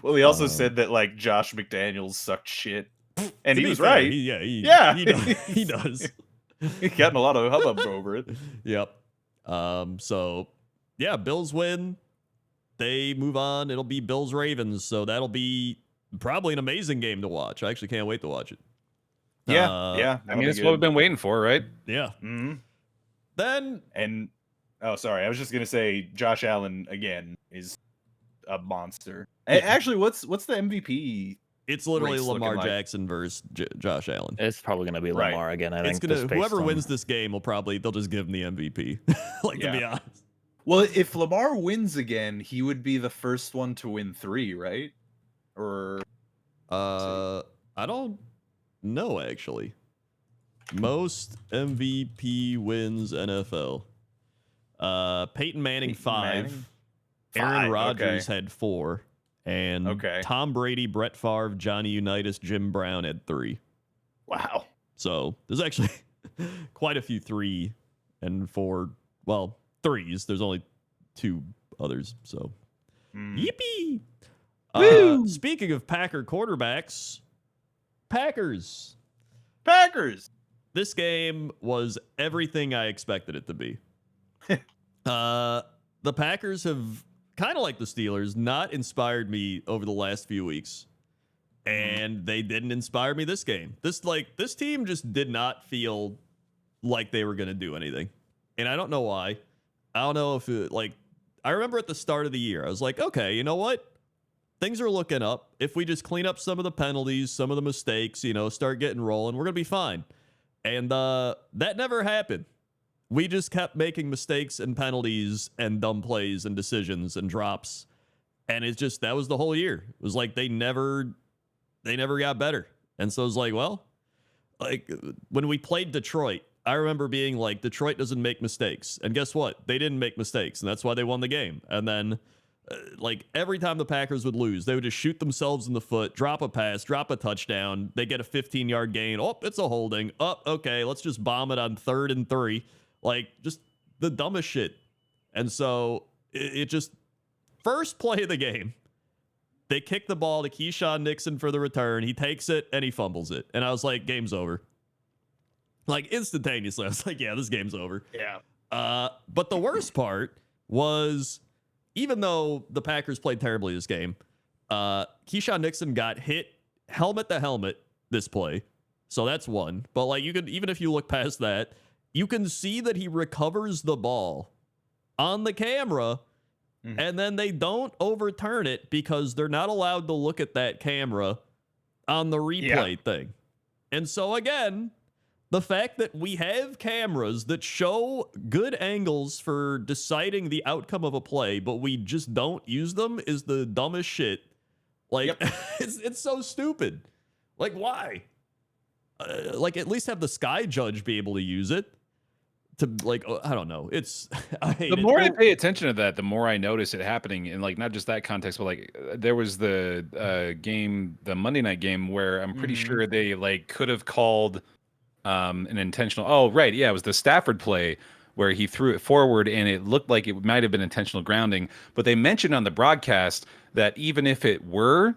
Well, he also said that like Josh McDaniels sucked shit. And he was fair, right. He does. He's gotten a lot of hubbub over it. Yep. So yeah, Bills win. They move on. It'll be Bills Ravens. So that'll be probably an amazing game to watch. I actually can't wait to watch it. Yeah. I mean, it's what we've been waiting for, right? Yeah. Mm-hmm. Then sorry, I was just gonna say Josh Allen again is a monster. Actually, what's the MVP It's literally race looking Lamar like? Jackson versus Josh Allen. It's probably going to be Right. Lamar again. I It's think gonna just based whoever on- wins this game they'll just give him the MVP. Like to be honest. Well, if Lamar wins again, he would be the first one to win 3, right? Or I don't know actually. Most MVP wins NFL. Peyton Manning 5. Manning? Aaron 5, Rodgers okay. had 4. And Tom Brady, Brett Favre, Johnny Unitas, Jim Brown had 3. Wow. So there's actually quite a few 3 and 4. Well, 3s. There's only 2 others. So yippee! Speaking of Packer quarterbacks, Packers. This game was everything I expected it to be. The Packers have, kind of like the Steelers, not inspired me over the last few weeks. And they didn't inspire me this game. This team just did not feel like they were going to do anything. And I don't know why. I don't know if I remember at the start of the year, I was like, okay, you know what? Things are looking up. If we just clean up some of the penalties, some of the mistakes, start getting rolling, we're going to be fine. And that never happened. We just kept making mistakes and penalties and dumb plays and decisions and drops. And that was the whole year. It was like they never got better. And so it was like, well, when we played Detroit, I remember being like, Detroit doesn't make mistakes. And guess what? They didn't make mistakes. And that's why they won the game. And then every time the Packers would lose, they would just shoot themselves in the foot, drop a pass, drop a touchdown. They get a 15-yard gain. Oh, it's a holding. Oh, okay, let's just bomb it on 3rd and 3. Just the dumbest shit. And so it just, first play of the game, they kick the ball to Keyshawn Nixon for the return. He takes it and he fumbles it. And I was like, game's over. Instantaneously, I was like, yeah, this game's over. Yeah. But the worst part was, even though the Packers played terribly this game, Keyshawn Nixon got hit helmet to helmet this play. So that's one. But you could, even if you look past that, you can see that he recovers the ball on the camera, and then they don't overturn it because they're not allowed to look at that camera on the replay thing. And so again, the fact that we have cameras that show good angles for deciding the outcome of a play, but we just don't use them is the dumbest shit. It's so stupid. Why? At least have the sky judge be able to use it. I don't know. I hate the more I pay attention to that, the more I notice it happening in not just that context, but there was the game, the Monday night game, where I'm pretty sure they could have called an intentional. Oh, right, yeah, it was the Stafford play where he threw it forward and it looked like it might have been intentional grounding. But they mentioned on the broadcast that even if it were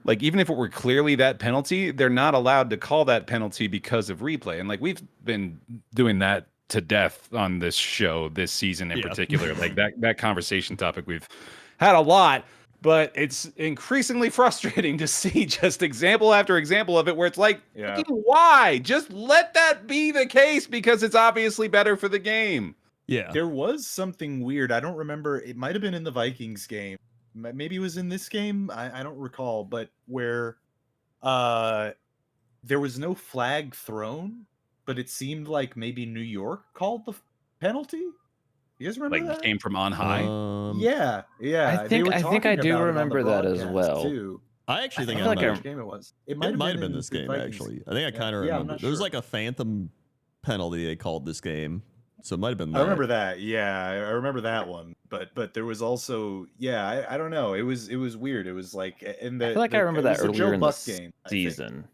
clearly that penalty, they're not allowed to call that penalty because of replay. And we've been doing that to death on this show this season in particular. That conversation topic we've had a lot, but it's increasingly frustrating to see just example after example of it where it's why? Just let that be the case because it's obviously better for the game. Yeah. There was something weird. I don't remember. It might have been in the Vikings game. Maybe it was in this game. I don't recall, but where there was no flag thrown, but it seemed like maybe New York called the penalty. You guys remember that? It came from on high. Yeah. I think I do remember that as well. Too. I actually think I don't know which game it was. It might have been this game, actually. I think I kind of remember. There was a phantom penalty they called this game. So it might have been that. I remember that. Yeah, I remember that one. But there was also, I don't know. It was weird. It was in the. I feel I remember that earlier in the season.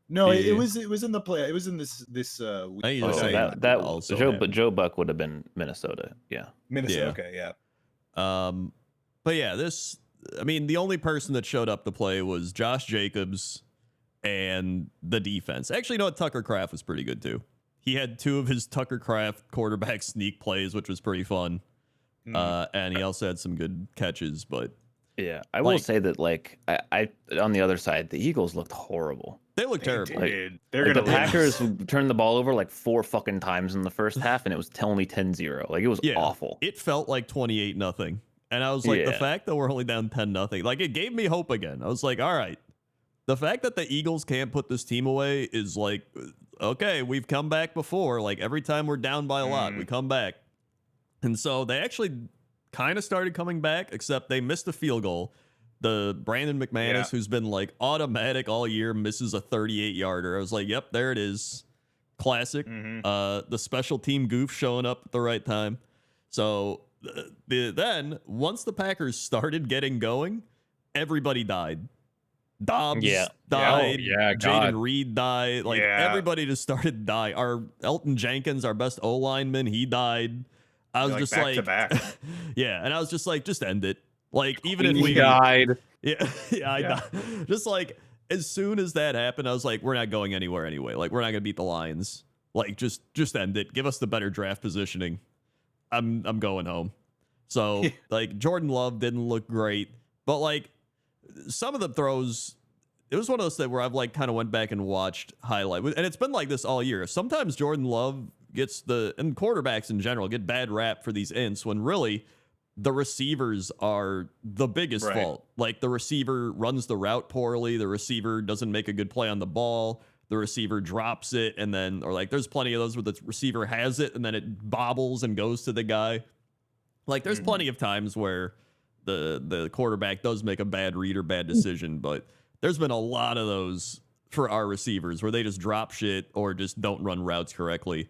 No, it was in the play. It was in this week. Joe Buck would have been Minnesota. Yeah. Minnesota. Yeah. Okay. Yeah. But yeah, the only person that showed up to play was Josh Jacobs and the defense. Actually, you know what? Tucker Kraft was pretty good too. He had 2 of his Tucker Kraft quarterback sneak plays, which was pretty fun. And he also had some good catches, but yeah, I will say that I on the other side, the Eagles looked horrible. They look terrible. They're the Packers turned the ball over 4 fucking times in the first half, and it was only 10-0. It was awful. It felt like 28-0. And I was like, the fact that we're only down 10-0, it gave me hope again. I was like, all right, the fact that the Eagles can't put this team away is like, okay, we've come back before. Like every time we're down by a lot, we come back. And so they actually kind of started coming back, except they missed a field goal. The Brandon McManus, who's been like automatic all year, misses a 38-yarder. I was like, yep, there it is. Classic. The special team goof showing up at the right time. So then once the Packers started getting going, everybody died. Dobbs died. Jaden Reed died. Like everybody just started to die. Our Elton Jenkins, our best O lineman, he died. I was just back to back. Yeah, and I was just like, just end it. Like even if we died. I died. Just like as soon as that happened, I was like, we're not going anywhere anyway. Like we're not gonna beat the Lions. Like just end it. Give us the better draft positioning. I'm going home. So like Jordan Love didn't look great, but like some of the throws, it was one of those things where I've like kind of went back and watched highlight, and it's been like this all year. Sometimes Jordan Love gets and quarterbacks in general get bad rap for these ints when really the receivers are the biggest fault. Like the receiver runs the route poorly, the receiver doesn't make a good play on the ball, the receiver drops it, and then, or like there's plenty of those where the receiver has it and then it bobbles and goes to the guy. Like there's plenty of times where the quarterback does make a bad read or bad decision, but there's been a lot of those for our receivers where they just drop shit or just don't run routes correctly.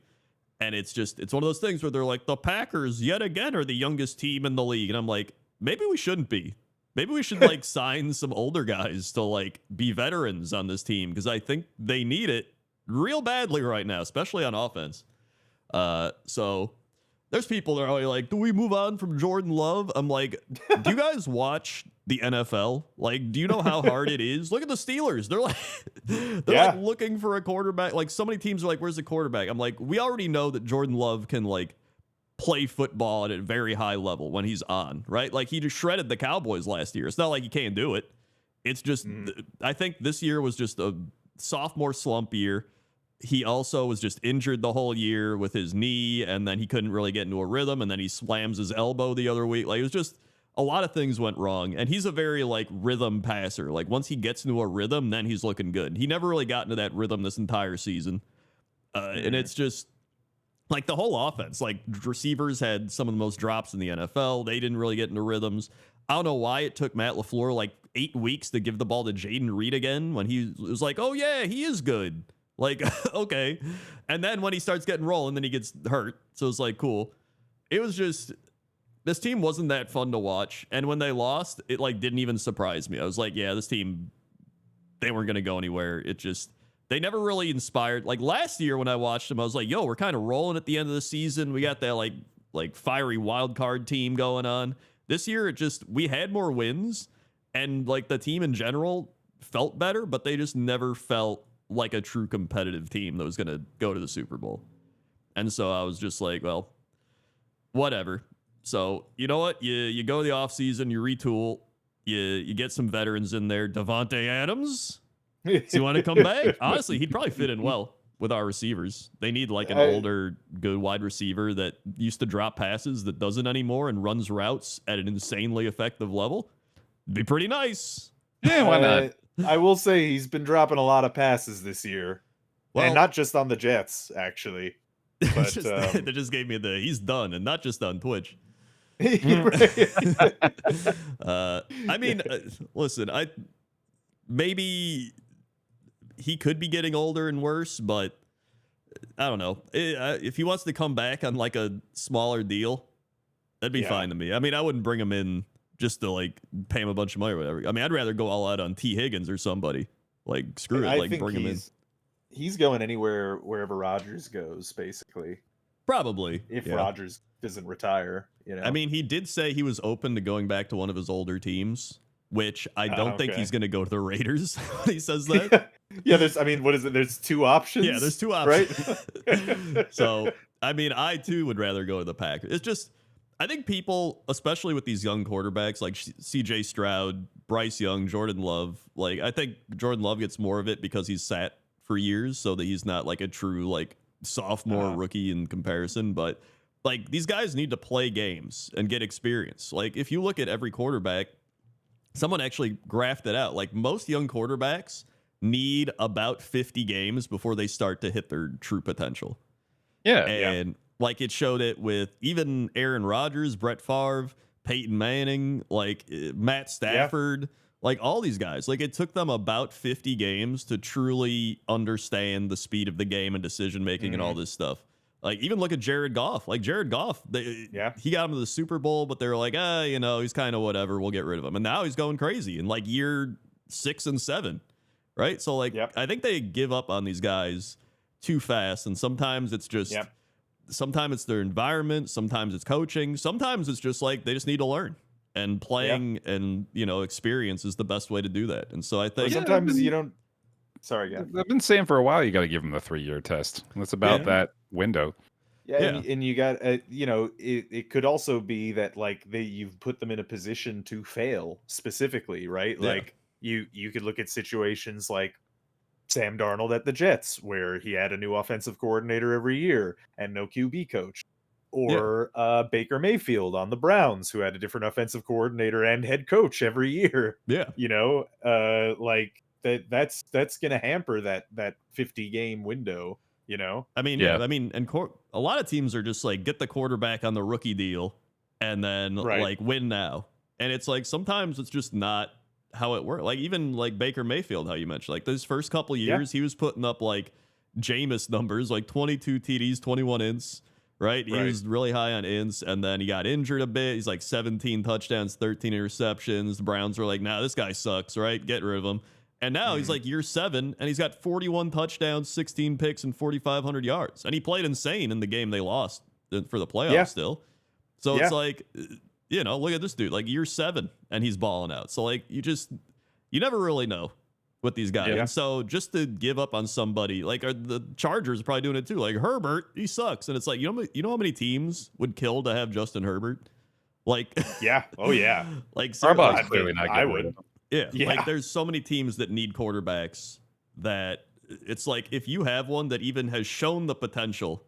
And it's one of those things where they're like, the Packers yet again are the youngest team in the league. And I'm like, maybe we shouldn't be. Maybe we should like sign some older guys to like be veterans on this team, because I think they need it real badly right now, especially on offense. So there's people that are always like, do we move on from Jordan Love? I'm like, do you guys watch the NFL? Like, do you know how hard it is? Look at the Steelers. They're like looking for a quarterback. Like so many teams are like, where's the quarterback? I'm like, we already know that Jordan Love can like play football at a very high level when he's on, right? Like he just shredded the Cowboys last year. It's not like he can't do it. It's just, I think this year was just a sophomore slump year. He also was just injured the whole year with his knee, and then he couldn't really get into a rhythm, and then he slams his elbow the other week. Like it was just a lot of things went wrong, and he's a very like rhythm passer. Like once he gets into a rhythm, then he's looking good. He never really got into that rhythm this entire season. And it's just like the whole offense, like receivers had some of the most drops in the NFL. They didn't really get into rhythms. I don't know why it took Matt LaFleur like 8 weeks to give the ball to Jaden Reed again when he was like, oh yeah, he is good. Like, okay. And then when he starts getting rolling, then he gets hurt. So it's like, cool. It was just, this team wasn't that fun to watch. And when they lost, it like didn't even surprise me. I was like, yeah, this team, they weren't going to go anywhere. It just, they never really inspired. Like last year when I watched them, I was like, yo, we're kind of rolling at the end of the season. We got that like fiery wild card team going on. This year, we had more wins, and like the team in general felt better, but they just never felt like a true competitive team that was going to go to the Super Bowl. And so I was just like, well, whatever. So you know what? You go to the offseason, you retool, you get some veterans in there. Devontae Adams, does he want to come back? Honestly, he'd probably fit in well with our receivers. They need like an older, good wide receiver that used to drop passes that doesn't anymore and runs routes at an insanely effective level. Be pretty nice. Yeah, why not? I will say he's been dropping a lot of passes this year. Well, and not just on the Jets, actually. But they just gave me the he's done, and not just on Twitch. I mean, listen, maybe he could be getting older and worse, but I don't know. If he wants to come back on like a smaller deal, that'd be fine to me. I mean, I wouldn't bring him in just to like pay him a bunch of money or whatever. I mean, I'd rather go all out on T. Higgins or somebody. Like screw it, like bring him in. He's going anywhere wherever Rodgers goes, basically. Probably. If Rodgers doesn't retire, you know. I mean, he did say he was open to going back to one of his older teams, which I don't think he's going to go to the Raiders when he says that. Yeah, what is it? There's two options. Yeah, there's two options. Right? So, I mean, I too would rather go to the Packers. It's just, I think people, especially with these young quarterbacks like CJ Stroud, Bryce Young, Jordan Love, like I think Jordan Love gets more of it because he's sat for years, so that he's not like a true like sophomore rookie in comparison. But like these guys need to play games and get experience. Like if you look at every quarterback, someone actually graphed it out. Like most young quarterbacks need about 50 games before they start to hit their true potential. Yeah. And like it showed it with even Aaron Rodgers, Brett Favre, Peyton Manning, like Matt Stafford, like all these guys. Like it took them about 50 games to truly understand the speed of the game and decision making and all this stuff. Like even look at Jared Goff. Like Jared Goff, he got him to the Super Bowl, but they were like, he's kind of whatever. We'll get rid of him. And now he's going crazy in like year 6 and 7, right? So like I think they give up on these guys too fast, and sometimes it's just sometimes it's their environment, sometimes it's coaching, sometimes it's just like they just need to learn, and playing and experience is the best way to do that. And so I think sometimes you don't. Sorry, yeah. I've been saying for a while you got to give them the 3-year test. That's about that window. And you got it could also be that like you've put them in a position to fail specifically, right? Like you could look at situations like Sam Darnold at the Jets, where he had a new offensive coordinator every year and no QB coach, or Baker Mayfield on the Browns, who had a different offensive coordinator and head coach every year. Like that's gonna hamper that 50 game window. I mean, and a lot of teams are just like get the quarterback on the rookie deal and then like win now, and it's like sometimes it's just not how it worked. Like even like Baker Mayfield, how you mentioned, like those first couple years, he was putting up like Jameis numbers, like 22 TDs, 21 ints, right? He was really high on ints, and then he got injured a bit. He's like 17 touchdowns, 13 interceptions. The Browns were like, nah, this guy sucks, right? Get rid of him. And now he's like year 7, and he's got 41 touchdowns, 16 picks, and 4,500 yards. And he played insane in the game they lost for the playoffs still. So it's like, look at this dude, like year 7, and he's balling out. So like you never really know with these guys. And so just to give up on somebody, like the Chargers are probably doing it too. Like Herbert, he sucks. And it's like, you know how many teams would kill to have Justin Herbert? Like, like Harbaugh's clearly not I good. would. Like there's so many teams that need quarterbacks that it's like if you have one that even has shown the potential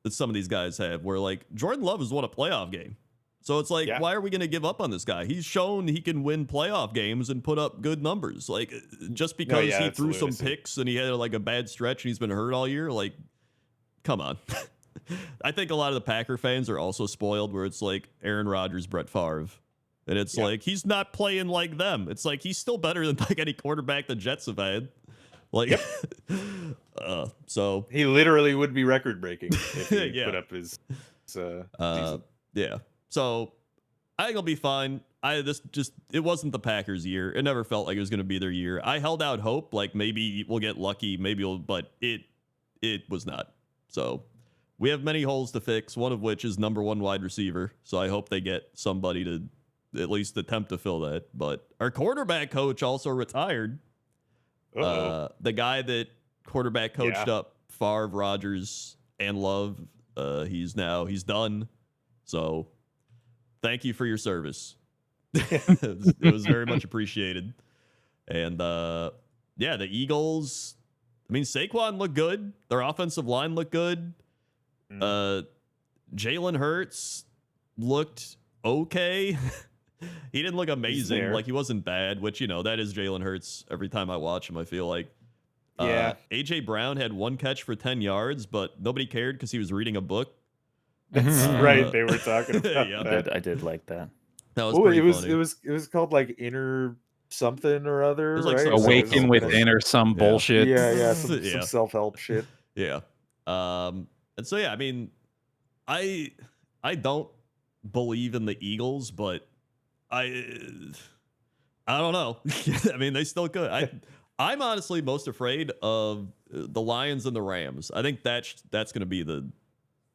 that some of these guys have, where like Jordan Love has won a playoff game. So it's like, why are we going to give up on this guy? He's shown he can win playoff games and put up good numbers. Like just because he threw some picks and he had like a bad stretch and he's been hurt all year, like, come on. I think a lot of the Packer fans are also spoiled where it's like Aaron Rodgers, Brett Favre. And it's like, he's not playing like them. It's like, he's still better than like any quarterback the Jets have had. Like, so he literally would be record breaking if he put up his So I think it'll be fine. It wasn't the Packers' year. It never felt like it was going to be their year. I held out hope, like maybe we'll get lucky, but it was not. So we have many holes to fix, one of which is number 1 wide receiver. So I hope they get somebody to at least attempt to fill that. But our quarterback coach also retired. The guy that quarterback coached up Favre, Rodgers, and Love, he's done. So thank you for your service. It was very much appreciated. And the Eagles, I mean, Saquon looked good. Their offensive line looked good. Jalen Hurts looked okay. He didn't look amazing. Like, he wasn't bad, which, that is Jalen Hurts. Every time I watch him, I feel like. AJ Brown had 1 catch for 10 yards, but nobody cared because he was reading a book. That's right. They were talking about that. I did like that. That was pretty funny. It was called like Inner something or other, like right? Awaken Within or some bullshit. Some self-help shit. And so I mean, I don't believe in the Eagles, but I don't know. I mean, they still could. I'm honestly most afraid of the Lions and the Rams. I think that's going to be the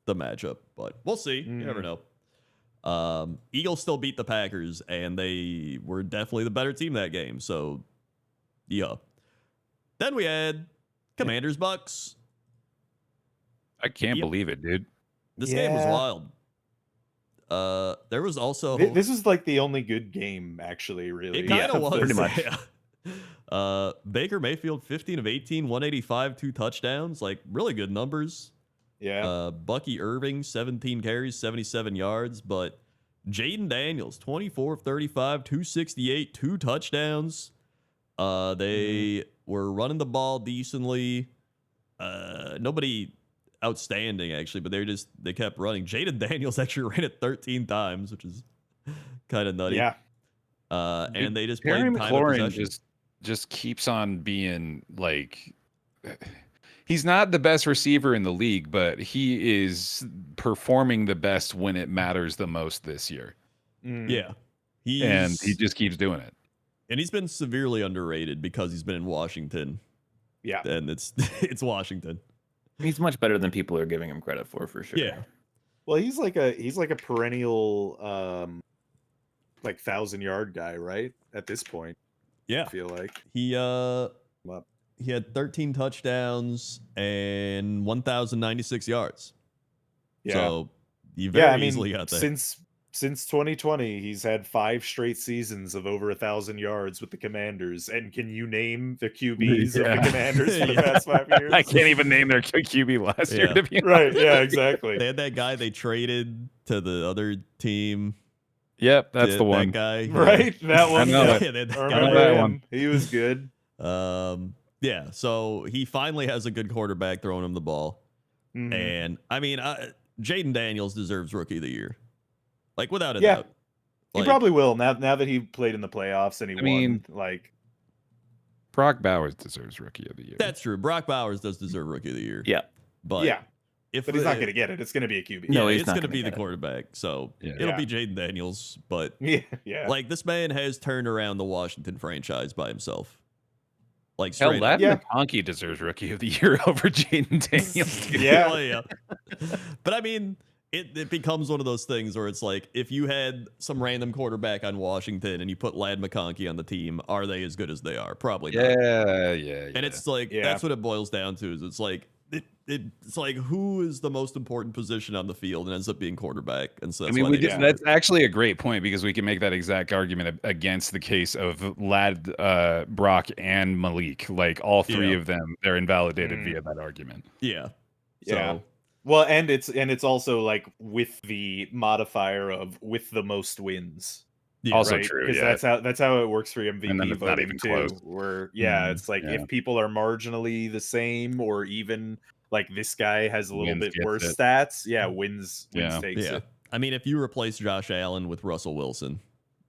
matchup, but we'll see. You never know. Eagles still beat the Packers, and they were definitely the better team that game. So, yeah. Then we had Commanders Bucs. I can't believe it, dude. This game was wild. There was also this is like the only good game, actually. Really, it kind of was pretty much. Baker Mayfield, 15 of 18, 185, 2 touchdowns, like really good numbers. Yeah. Bucky Irving, 17 carries, 77 yards, but Jaden Daniels, 24 of 35, 268, 2 touchdowns. They were running the ball decently. Nobody outstanding actually, but they kept running. Jaden Daniels actually ran it 13 times, which is kind of nutty. Yeah. And they just Terry played time of McLaurin possession. just keeps on being like, he's not the best receiver in the league, but he is performing the best when it matters the most this year. Yeah. And he just keeps doing it. And he's been severely underrated because he's been in Washington. Yeah. And it's Washington. He's much better than people are giving him credit for sure. Yeah. Well, he's like a perennial 1,000-yard guy, right? At this point. Yeah. I feel like. He had 13 touchdowns and 1,096 yards. Yeah. So he very easily got that. Since 2020, he's had 5 straight seasons of over 1,000 yards with the Commanders. And can you name the QBs of the Commanders for the past 5 years? I can't even name their QB last year. To be right? honest. Yeah, exactly. They had that guy they traded to the other team. Yep, that's the one. That guy, right? That one. I know Yeah. it. I remember that him. one. He was good. Yeah. So he finally has a good quarterback throwing him the ball, and I mean, Jaden Daniels deserves Rookie of the Year, like without a doubt. He probably will now that he played in the playoffs and he won. Like Brock Bowers deserves Rookie of the Year. That's true. Brock Bowers does deserve Rookie of the Year. Yeah, but but he's not going to get it. It's going to be a QB. No, it's going to be the quarterback. So it'll be Jaden Daniels. But like this man has turned around the Washington franchise by himself. Like hell, Lad McConkey deserves Rookie of the Year over Jaden Daniels. yeah. But I mean, it becomes one of those things where it's like, if you had some random quarterback on Washington and you put Lad McConkey on the team, are they as good as they are? Probably not. Yeah. And it's like, that's what it boils down to. Is it's like, it's like, who is the most important position on the field, and ends up being quarterback. And so that's actually a great point, because we can make that exact argument against the case of Lad, Brock, and Malik. Like all three of them, they're invalidated via that argument. Yeah. So. Well, and it's also like with the modifier of with the most wins. Yeah, also true, because that's how it works for MVP voting too. Close. Where it's like if people are marginally the same, or even like this guy has a little bit worse stats, wins takes it. I mean, if you replace Josh Allen with Russell Wilson,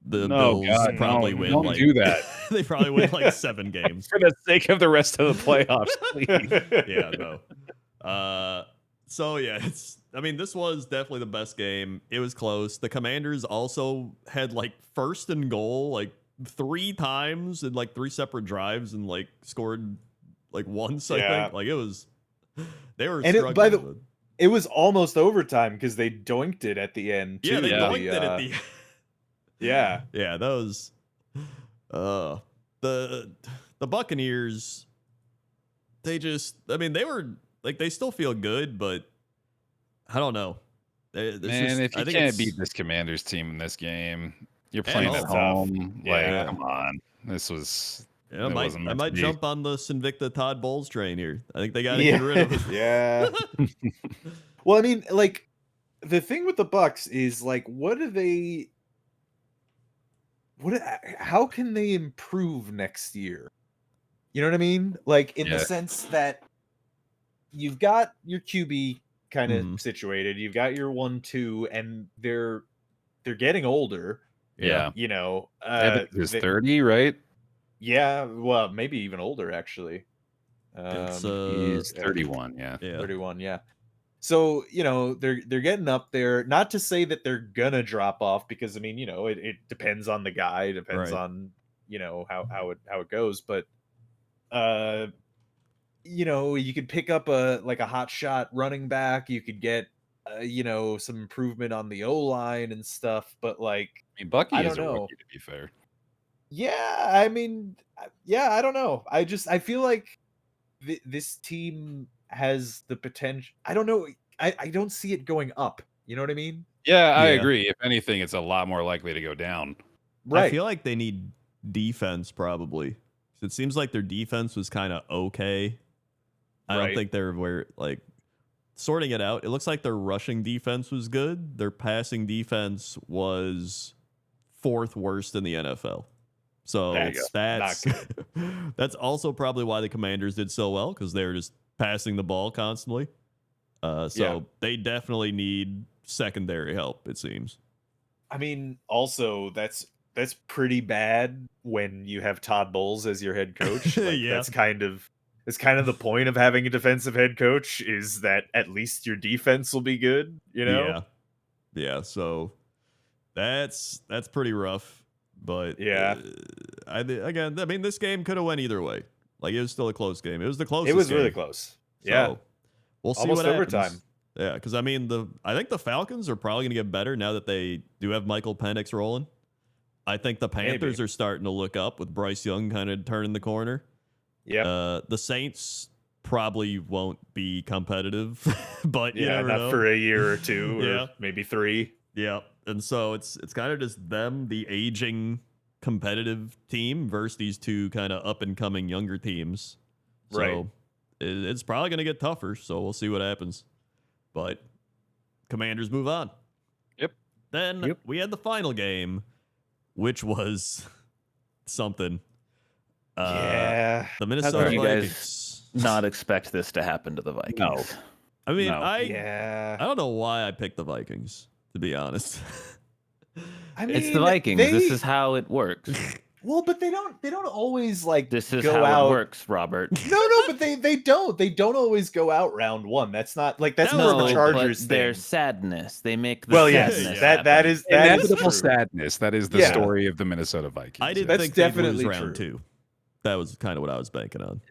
the Bills probably win. Don't do that. They probably win like 7 games for the sake of the rest of the playoffs. Please. So this was definitely the best game. It was close. The Commanders also had like 1st and goal like 3 times in like 3 separate drives, and like scored like once. I think like they were struggling. It was almost overtime because they doinked it at the end too. Yeah, they doinked it at the end. Yeah, that was the Buccaneers. They were like, they still feel good, but I don't know. If you can't beat this Commanders team in this game, you're playing at home. Like, come on. This was. I might jump on the Sinvicta Todd Bowles train here. I think they got to get rid of it. Yeah. Well, I mean, like, the thing with the Bucs is like, how can they improve next year? You know what I mean? Like, in the sense that you've got your QB kind of situated, you've got your 1-2, and they're getting older. Yeah. You know, he's 30, right? Yeah, well, maybe even older actually. He's 31, 31, yeah. So, you know, they're getting up there. Not to say that they're gonna drop off, because I mean, you know, it depends on the guy, it depends on, you know, how it goes, but you know, you could pick up a hot shot running back, you could get you know, some improvement on the O-line and stuff, but like, I mean, Bucky is a rookie, to be fair. Yeah, I mean, I don't know. I feel like this team has the potential. I don't know. I don't see it going up. You know what I mean? Yeah, I agree. If anything, it's a lot more likely to go down. Right. I feel like they need defense, probably. It seems like their defense was kind of okay. I don't think they're where, like, sorting it out, it looks like their rushing defense was good. Their passing defense was 4th worst in the NFL. So that's that's also probably why the Commanders did so well, because they're just passing the ball constantly. So they definitely need secondary help, it seems. I mean, also that's pretty bad when you have Todd Bowles as your head coach. Like, that's kind of the point of having a defensive head coach, is that at least your defense will be good, you know? Yeah. So that's pretty rough. But I mean, this game could have went either way. Like, it was still a close game. It was the closest. It was game. really close. So we'll see almost what overtime. happens. Yeah, because I mean, I think the Falcons are probably going to get better now that they do have Michael Penix rolling. I think the Panthers are starting to look up with Bryce Young kind of turning the corner. Yeah. The Saints probably won't be competitive, but you never not know. for a year or two, or maybe 3. Yeah, and so it's kind of just them, the aging competitive team, versus these two kind of up and coming younger teams. So it's probably going to get tougher. So we'll see what happens. But Commanders move on. Yep. Then we had the final game, which was something. The Minnesota Vikings. You guys not expect this to happen to the Vikings? No. I mean, I don't know why I picked the Vikings, to be honest. I mean, it's the Vikings. This is how it works. Well, but they don't always like this is go how out. It works, Robert. No, but they don't always go out round 1. That's not like that's more of a Chargers thing. Their sadness. They make the sadness that is inevitable sadness. That is the story of the Minnesota Vikings. I didn't think definitely round 2. That was kind of what I was banking on.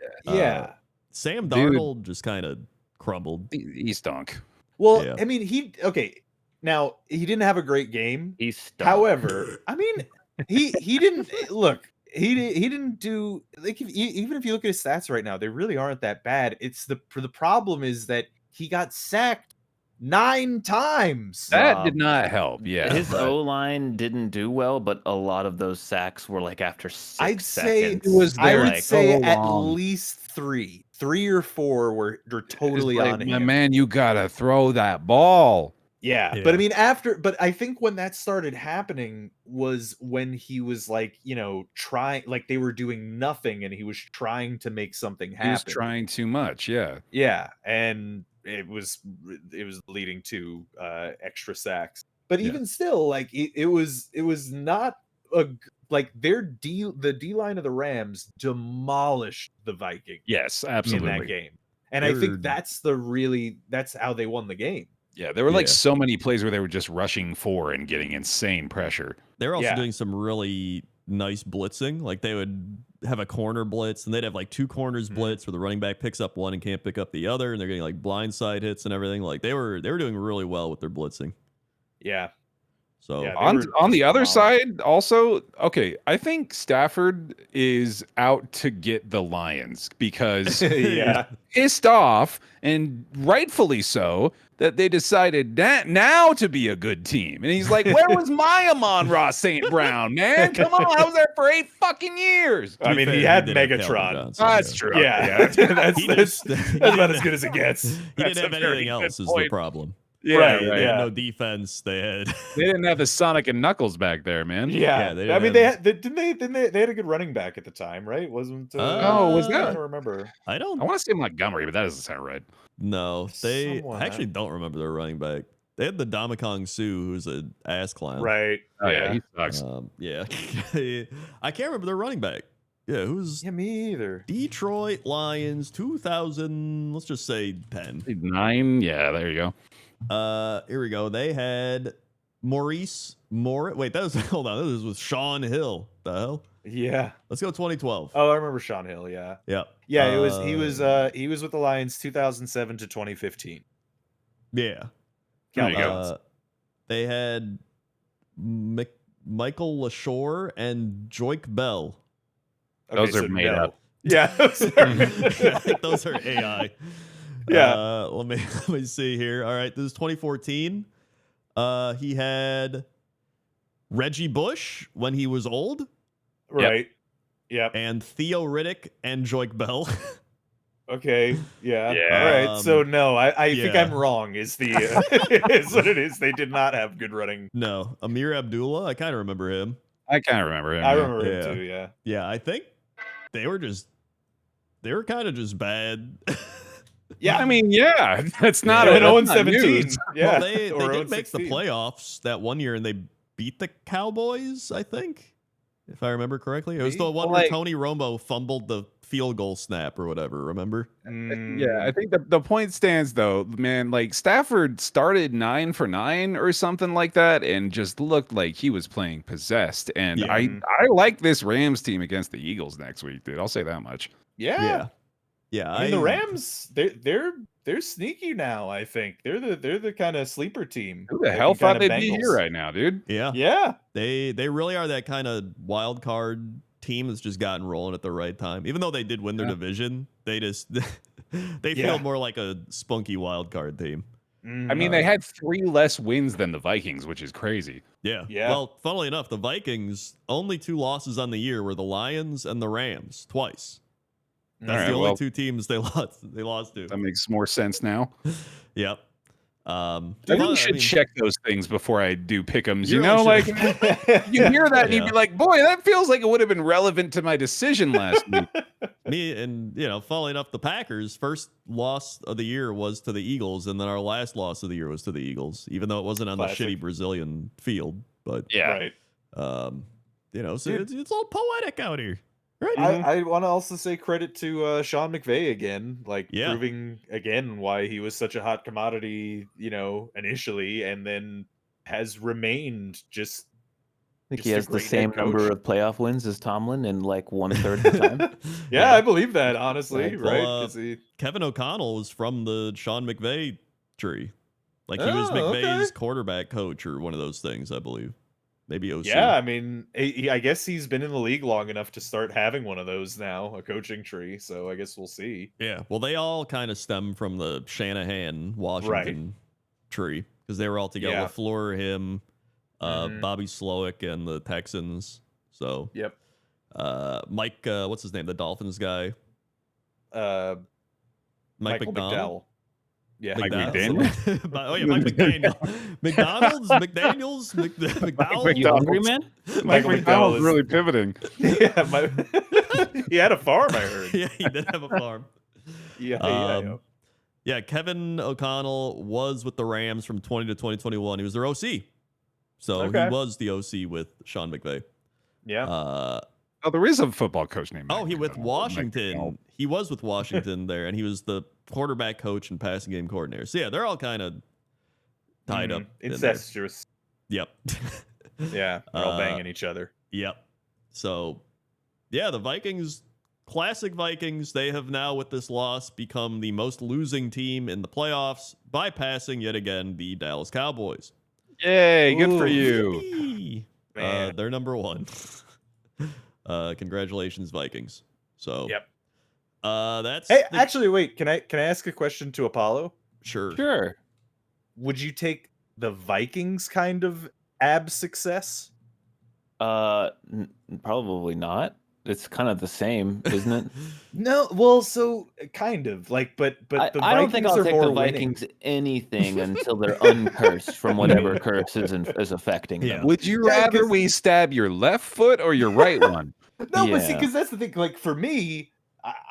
Sam Darnold just kind of crumbled. He stunk. Well, I mean, he didn't have a great game. He stunk. However, I mean, he didn't look. He didn't do like even if you look at his stats right now, they really aren't that bad. It's the problem is that he got sacked 9 times. That did not help. Yeah, his O-line didn't do well, but a lot of those sacks were like after 6 seconds. I would say at least 3 or 4 were totally on him. My man, you gotta throw that ball. Yeah, but I mean, but I think when that started happening was when he was like, trying, like they were doing nothing and he was trying to make something happen. He was trying too much. Yeah. Yeah. And it was leading to extra sacks. But even still, like it was not like the D line of the Rams demolished the Vikings. Yes, absolutely. In that game. And I think that's how they won the game. Yeah, there were like so many plays where they were just rushing for and getting insane pressure. They were also doing some really nice blitzing. Like they would have a corner blitz and they'd have like 2 corners blitz where the running back picks up one and can't pick up the other, and they're getting like blindside hits and everything. Like they were doing really well with their blitzing. Yeah. So on the other side, also, okay, I think Stafford is out to get the Lions because he's pissed off, and rightfully so, that they decided that now to be a good team. And he's like, where was my Amon-Ra St. Brown, man? Come on, I was there for 8 fucking years. I mean, he had Megatron. That's true. Yeah. That's about as good as it gets. He didn't have anything else is the problem. Yeah, They had no defense. They didn't have the Sonic and Knuckles back there, man. Yeah, I mean, they had a good running back at the time, right? Wasn't? Was that? I don't remember. I want to say Montgomery, but that doesn't sound right. No, I actually don't remember their running back. They had the Domicong Sue, who's an ass clown. Right. Oh yeah, he sucks. I can't remember their running back. Yeah, me either. Detroit Lions 2000, let's just say 10. 9. Yeah, there you go. Here we go. They had Maurice Moore. Wait, hold on. This was Sean Hill. The hell? Yeah. Let's go 2012. Oh, I remember Sean Hill. Yeah. Yeah. Yeah. He was with the Lions 2007 to 2015. Yeah. There you go. They had Michael LaShore and Joik Bell. Okay, those are made up. Yeah. I think those are AI. Yeah. Let me see here. All right, this is 2014. He had Reggie Bush when he was old. Right. Yep. And Theo Riddick and Joik Bell. Okay. Yeah. Yeah. All right. So no, I think yeah. I'm wrong. Is the is what it is. They did not have good running. No, Amir Abdullah. I kind of remember him. I kind of remember him. I yeah. remember him Yeah. too. Yeah. Yeah, I think they were kind of just bad. Yeah. I mean, yeah, that's not They a went that's 0 not 17. news. Yeah. Well, they Or did make the 0-16. playoffs that one year, and they beat the Cowboys, I think, if I remember correctly. It was the Maybe. one Like- where Tony Romo fumbled the field goal snap or whatever. Remember? Yeah, I think the point stands though, man. Like Stafford started 9 for 9 or something like that, and just looked like he was playing possessed. And Yeah. I like this Rams team against the Eagles next week, dude. I'll say that much. Yeah. Yeah. I mean, the Rams, they're sneaky now. I think they're the kind of sleeper team. Who the that hell can thought kinda they'd be Bengals. here right now, dude? Yeah. Yeah. They really are that kind of wild card team that's just gotten rolling at the right time. Even though they did win their Yeah. division, they just they Yeah. feel more like a spunky wild card team. I mean, they had 3 less wins than the Vikings, which is crazy. Yeah. Yeah. Well, funnily enough, the Vikings only 2 losses on the year were the Lions and the Rams twice. That's Alright, the only well- 2 teams they lost to. That makes more sense now. Yep. I really should check those things before I do pick'ems. You You know, really like you hear that and you'd Yeah. be like, boy, that feels like it would have been relevant to my decision last week. me and funnily enough, the Packers' first loss of the year was to the Eagles, and then our last loss of the year was to the Eagles, even though it wasn't on Classic. the shitty Brazilian field. But Yeah. Right. so Dude. it's all poetic out here, right? I want to also say credit to Sean McVay again, like Yeah. proving again why he was such a hot commodity, initially, and then has remained just. I think Just he a has the great head same number coach. of playoff wins as Tomlin in like 1/3 of the time. Yeah, I believe that honestly, Right. right? Well, 'Cause he- Kevin O'Connell was from the Sean McVay tree. Like he was Oh, okay. McVay's quarterback coach or one of those things, I believe. Maybe OC. Yeah, I mean, I guess he's been in the league long enough to start having one of those now, a coaching tree. So I guess we'll see. Yeah. Well, they all kind of stem from the Shanahan Washington tree because they were all together. Yeah. LaFleur, him, Mhm. Bobby Slowick, and the Texans. So, Yep. Mike, what's his name? The Dolphins guy. Mike Mike McDonald. McDowell. Yeah. Mike McDonald. Oh yeah, Mike McDaniel. McDonald's, McDaniels, McDowell. You hungry, man? Mike Michael McDonald's McDowell is- really pivoting. Yeah, he had a farm, I heard. Yeah, he did have a farm. Yeah. Yeah, Kevin O'Connell was with the Rams from 20 to 2021. He was their OC. So Okay. he was the OC with Sean McVay. Yeah. Oh, there is a football coach named. Oh, Mike he with McDonald. Mike Washington. McDonald. He was with Washington there, and he was the quarterback coach and passing game coordinator. So yeah, they're all kind of tied up. in there. Incestuous. Yep. Yeah. They're all banging each other. Yep. So yeah, the Vikings, classic Vikings, they have now with this loss become the most losing team in the playoffs, bypassing yet again the Dallas Cowboys. Yay, good for Ooh. you. Yippee. Man. They're number 1. Congratulations, Vikings. So Yep. That's Hey, actually, wait. Can I ask a question to Apollo? sure. Sure. Would you take the Vikings kind of ab success? Probably not. It's kind of the same, isn't it? No. Well, so kind of like, but the Vikings I don't think I'll are take more the winning. Vikings anything until they're uncursed from whatever curse is affecting them. Yeah. Would you Yeah, rather 'cause- we stab your left foot or your right one? No, but see, Yeah. because that's the thing. Like for me,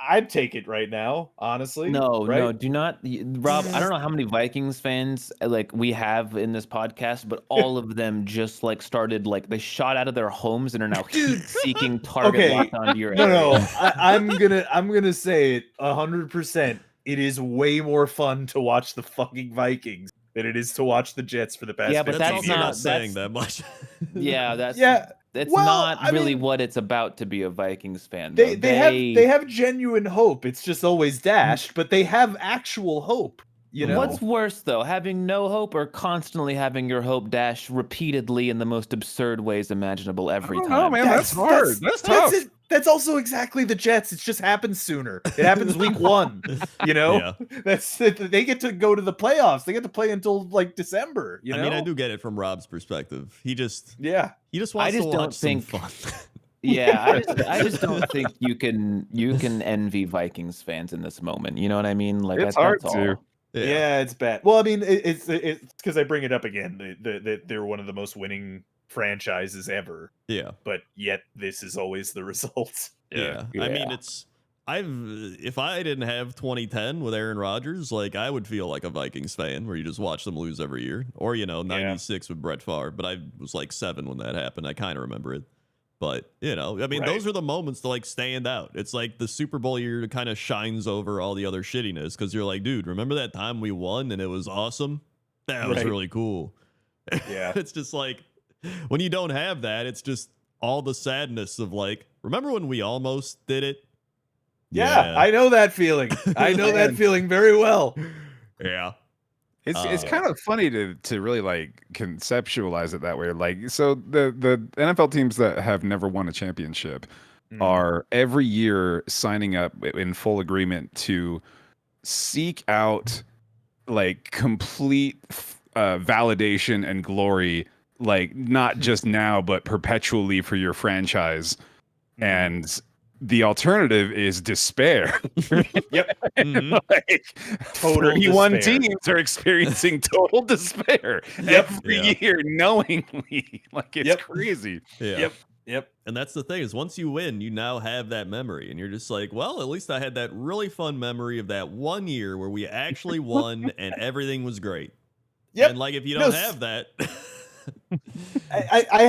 I'd take it right now. Honestly, No, right? no, do not, Rob. I don't know how many Vikings fans like we have in this podcast, but all of them just like started like they shot out of their homes and are now seeking target Okay. locked onto your No, area. no, I'm gonna say it 100%. It is way more fun to watch the fucking Vikings than it is to watch the Jets for the past. Yeah, but 15 That's that's also years. not not- saying that's- that much. Yeah, that's Yeah, well, not I really mean- what it's about to be a Vikings fan. Though. They have genuine hope. It's just always dashed, but they have actual hope. You know, What's worse though, having no hope or constantly having your hope dashed repeatedly in the most absurd ways imaginable every don't time? know, man. That's hard. That's tough. it. That's also exactly the Jets. It just happens sooner. It happens week 1. You know, Yeah. that's they get to go to the playoffs. They get to play until like December. You know, I mean, I do get it from Rob's perspective. He just Yeah, wants I just to don't watch some think- fun. Yeah, I just don't think you can envy Vikings fans in this moment. You know what I mean? Like It's hard that's to. all. Yeah, it's bad. Well, I mean, it's because I bring it up again. They're one of the most winning franchises ever, Yeah. but yet this is always the result. Yeah. I mean, if I didn't have 2010 with Aaron Rodgers, like I would feel like a Vikings fan where you just watch them lose every year. Or, 96 with Brett Favre, but I was like 7 when that happened. I kind of remember it. But, I mean, those are the moments to like stand out. It's like the Super Bowl year kind of shines over all the other shittiness because you're like, dude, remember that time we won and it was awesome? That was really cool. Yeah. It's just like when you don't have that, it's just all the sadness of like, remember when we almost did it? Yeah, I know that feeling. I know that feeling very well. Yeah. It's kind of funny to really like conceptualize it that way. Like, so the NFL teams that have never won a championship are every year signing up in full agreement to seek out like complete validation and glory, like not just now but perpetually for your franchise. And the alternative is despair. Yep. Like, Total 31 despair. teams are experiencing total despair every year, knowingly. Like, it's crazy. Yeah. Yep. And that's the thing is once you win, you now have that memory. And you're just like, well, at least I had that really fun memory of that one year where we actually won and everything was great. Yep. And like, if you don't have that... I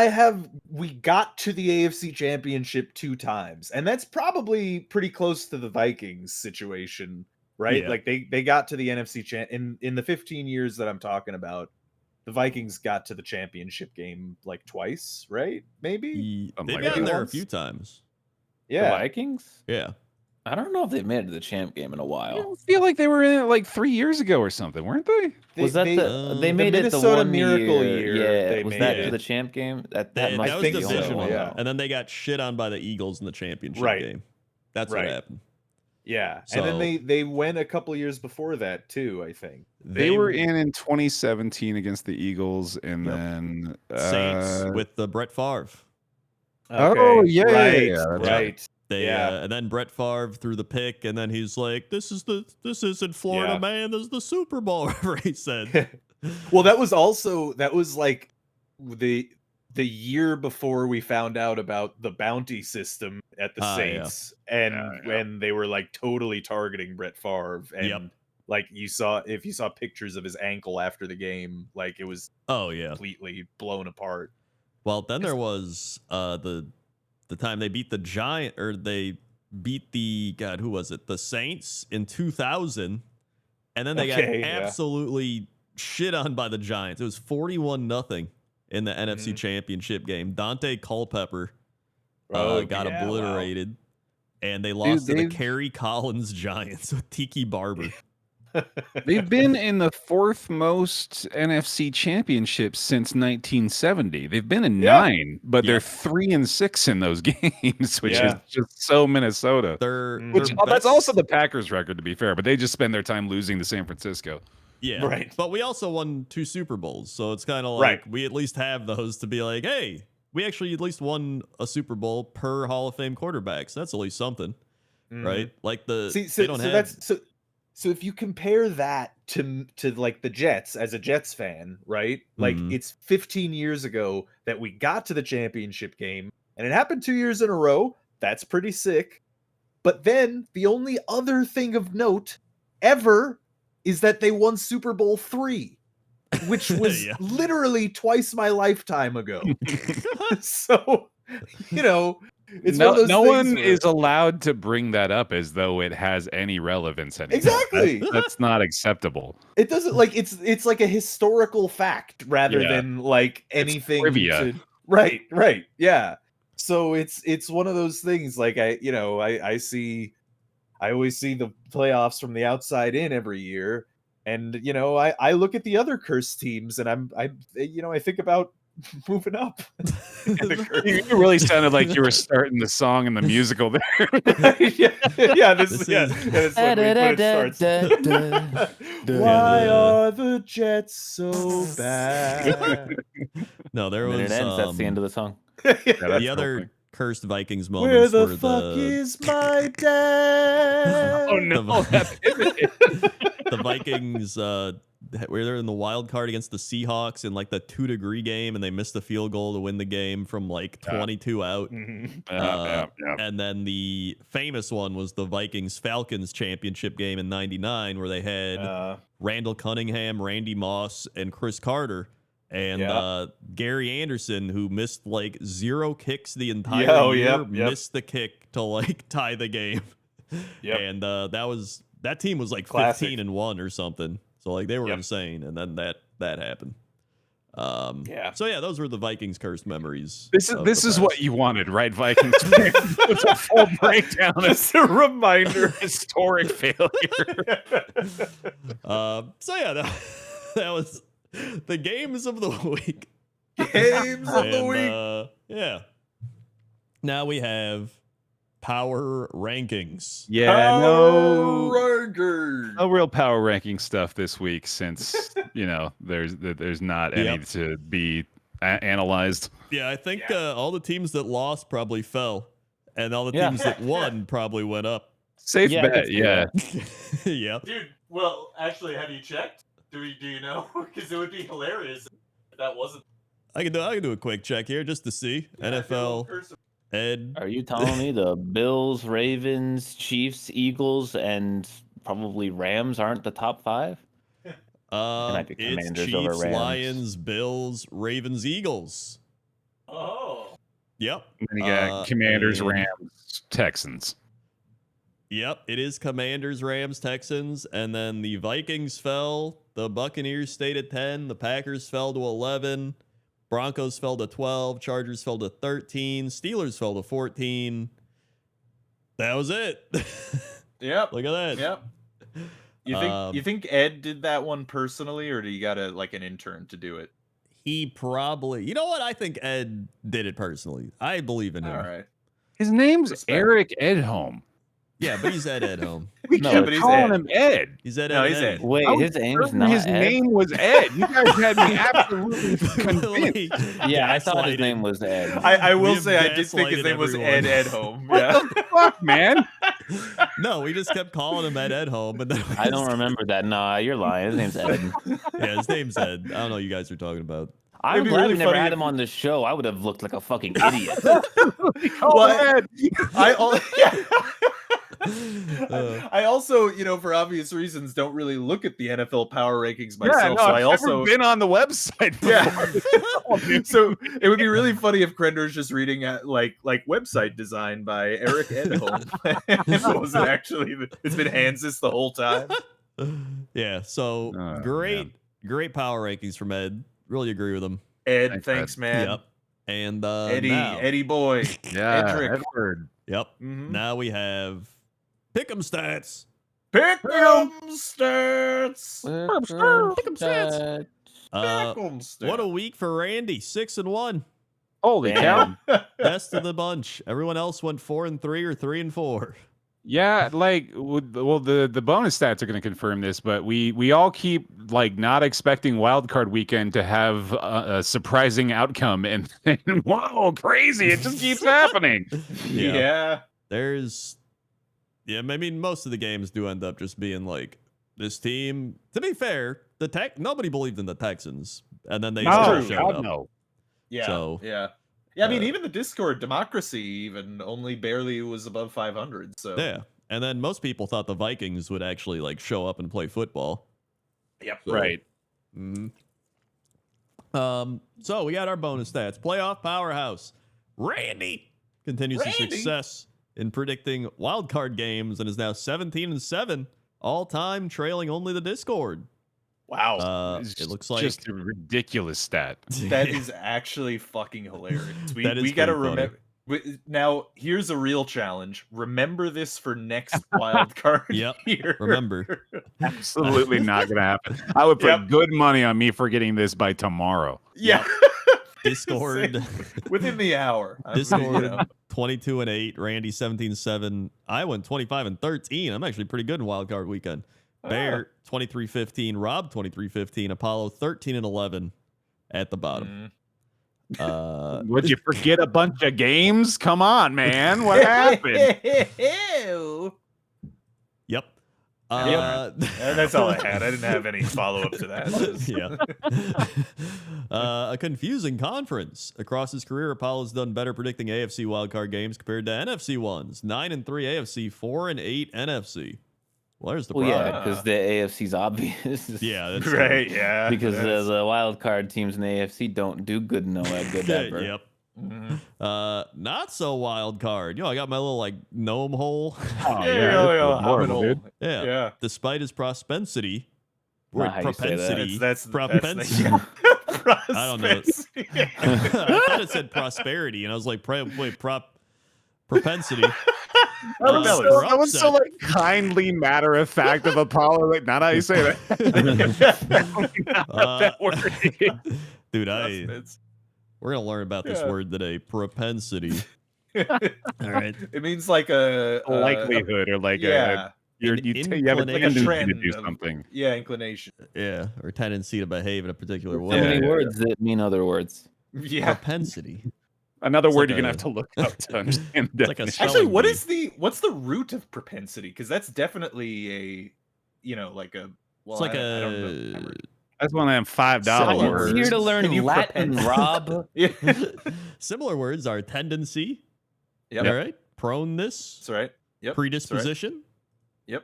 have. We got to the AFC Championship 2 times, and that's probably pretty close to the Vikings situation, right? Yeah. Like they got to the NFC in the 15 years that I'm talking about. The Vikings got to the championship game like twice, right? Maybe They've gotten there a few times. The Yeah. Vikings? Yeah. I don't know if they've made it to the champ game in a I while. don't feel like they were in it like 3 years ago or something, weren't they? Was that they made the it the Minnesota one Miracle year? year, Yeah, they was made that it. to the champ game? That That must was be the only divisional, one. yeah. And then they got shit on by the Eagles in the championship Right. game. That's what happened. Yeah, So- and then they went a couple years before that too, I think. They were in 2017 against the Eagles, and then Saints with the Brett Favre. Oh, yeah, right, yeah, that's right. They and then Brett Favre threw the pick, and then he's like, "This isn't Florida, man. This is the Super Bowl." Whatever he said. Well, that was like the year before we found out about the bounty system at the Saints, and when they were like totally targeting Brett Favre, and like if you saw pictures of his ankle after the game, like it was completely blown apart. Well, then there was the time they beat the they beat who was it? The Saints in 2000, and then they got absolutely shit on by the Giants. It was 41-0 in the NFC Championship game. Dante Culpepper got obliterated, and they lost to the Kerry Collins Giants with Tiki Barber. They've been in the 4th most NFC championships since 1970. They've been in 9, but they're 3-6 in those games, which is just so Minnesota. That's also the Packers' record, to be fair, but they just spend their time losing to San Francisco. Yeah, right. But we also won 2 Super Bowls, so it's kind of like we at least have those to be like, hey, we actually at least won a Super Bowl per Hall of Fame quarterback, so that's at least something, right? Like they don't have. So if you compare that to like the Jets as a Jets fan, right? Like it's 15 years ago that we got to the championship game, and it happened 2 years in a row. That's pretty sick. But then the only other thing of note ever is that they won Super Bowl III, which was literally twice my lifetime ago. So, it's one of those no things one where... is allowed to bring that up as though it has any relevance anymore. Exactly. That's not acceptable. It doesn't like it's like a historical fact rather than like anything. Trivia. Right. Yeah. So it's one of those things. Like I always see the playoffs from the outside in every year, and I look at the other cursed teams, and I think about moving up. You really sounded like you were starting the song in the musical there. This is when it starts. Why are the Jets so bad? No, there was. That's the end of the song. The cursed Vikings Where moments the were fuck is my dad? Oh no, that pivoted. the Vikings where they're in the wild card against the Seahawks in like the 2-degree game, and they missed the field goal to win the game from like 22 out. Yeah. And then the famous one was the Vikings Falcons championship game in '99, where they had Randall Cunningham, Randy Moss, and Chris Carter. And Gary Anderson, who missed like 0 kicks the entire year, missed the kick to like tie the game. And that team was like 15-1 or something. So like they were insane, and then that happened. So yeah, those were the Vikings cursed memories. This is what you wanted, right, Vikings? It's a full breakdown. Just a reminder. Historic failure. So yeah, that was the games of the week. Games of the week. Yeah. Now we have power rankings. Yeah, no real power ranking stuff this week, since there's not any to be analyzed. Yeah, I think all the teams that lost probably fell, and all the teams that won probably went up. Safe bet, yeah. Yeah. Dude, well, actually, have you checked? Do you know? Because it would be hilarious if that wasn't. I can do a quick check here just to see. NFL. Ed. Are you telling me the Bills, Ravens, Chiefs, Eagles, and probably Rams aren't the top 5? It's Chiefs, Lions, Bills, Ravens, Eagles. Oh. Yep. And then you got Commanders, Rams, Texans. Yep, it is Commanders, Rams, Texans, and then the Vikings fell. The Buccaneers stayed at 10. The Packers fell to 11. Broncos fell to 12. Chargers fell to 13. Steelers fell to 14. That was it. Yep. Look at that. Yep. You think Ed did that one personally, or do you got an intern to do it? He probably. You know what? I think Ed did it personally. I believe in him. All right. His name's Eric Edholm. Yeah, but he's Ed home. We kept calling him Ed. He's Ed. No, he's Ed. Wait, his name's not his Ed? name was Ed. You guys had me absolutely convinced. Yeah, I thought his name was Ed. I will say I did think his name was Ed Edholm. Yeah. What the fuck, man? No, we just kept calling him Ed home, and then I don't remember that. Nah, you're lying. His name's Ed. Yeah, his name's Ed. I don't know what you guys are talking about. I'm It'd be glad really we never funny had if- him on the show. I would have looked like a fucking idiot. I also, for obvious reasons, don't really look at the NFL power rankings myself. Yeah, no, so I've I also never been on the website before. Yeah. So it would be really funny if Krender's just reading at like website design by Eric Edholm. It wasn't actually. It's been Hansis the whole time. Yeah. So great power rankings from Ed. Really agree with him. Ed, thanks, man. Yep. And Eddie boy. Yeah, Edric. Edward. Yep. Mhm. Now we have Pick'em stats. Pick'em stats. Pick'em stats. Pick'em stats. What a week for Randy. 6-1. Holy cow. Best of the bunch. Everyone else went 4-3 or 3-4. Yeah, the bonus stats are going to confirm this, but we all keep not expecting Wild Card Weekend to have a surprising outcome, and whoa, crazy! It just keeps happening. Yeah. I mean, most of the games do end up just being like this team. To be fair, nobody believed in the Texans, and then they still showed up. No. Yeah. So, yeah. I mean, even the Discord democracy even only barely was above 500. So yeah, and then most people thought the Vikings would actually show up and play football. Yep. So, Right. mhm. So we got our bonus stats. Playoff powerhouse Randy continues his success in predicting wild card games and is now 17-7 all time, trailing only the Discord. Wow. It looks like just a ridiculous stat. That is actually fucking hilarious. That is we got to pretty funny. remember. Now, here's a real challenge. Remember this for next wild card Yep. year. Remember. Absolutely not going to happen. I would put good money on me forgetting this by tomorrow. Yeah. Discord. Within the hour. Discord 22-8. Randy 17-7. I went 25-13. I'm actually pretty good in wild card weekend. Bear 23-15. Rob 23-15. Apollo 13-11 at the bottom. Would you forget a bunch of games? Come on, man. What happened? Yep. And that's all I had. I didn't have any follow-up to that. Yeah. A confusing conference. Across his career, Apollo's done better predicting AFC wildcard games compared to NFC ones. 9-3 AFC, 4-8 NFC. Well, there's the problem. Yeah, because the AFC's obvious. Yeah, that's Right, yeah. Because the wild card teams in the AFC don't do good no good ever. Yep. Not so wild card. I got my little like gnome hole. Oh, Dude. Yeah. Despite his propensity. Not how you say that. Propensity. That's propensity. I don't know. I thought it said prosperity, and I was like, propensity. That was so like kindly matter of fact of Apollo. Like, not how you say that. That word. Dude, we're gonna learn about this word today. Propensity. All right. It means like a likelihood or like you have a tendency to do something. Inclination. Yeah, or tendency to behave in a particular way. So many words that mean other words. Yeah. Propensity. Another word you're gonna have to look up to understand. It's like a Actually, what's the root of propensity? Because that's definitely like a. Well, it's like I don't know. That's one of them $5 words. I'm here to learn Latin, Rob. Similar words are tendency. Yep. All right. Proneness. That's right. Yep. Predisposition. Yep.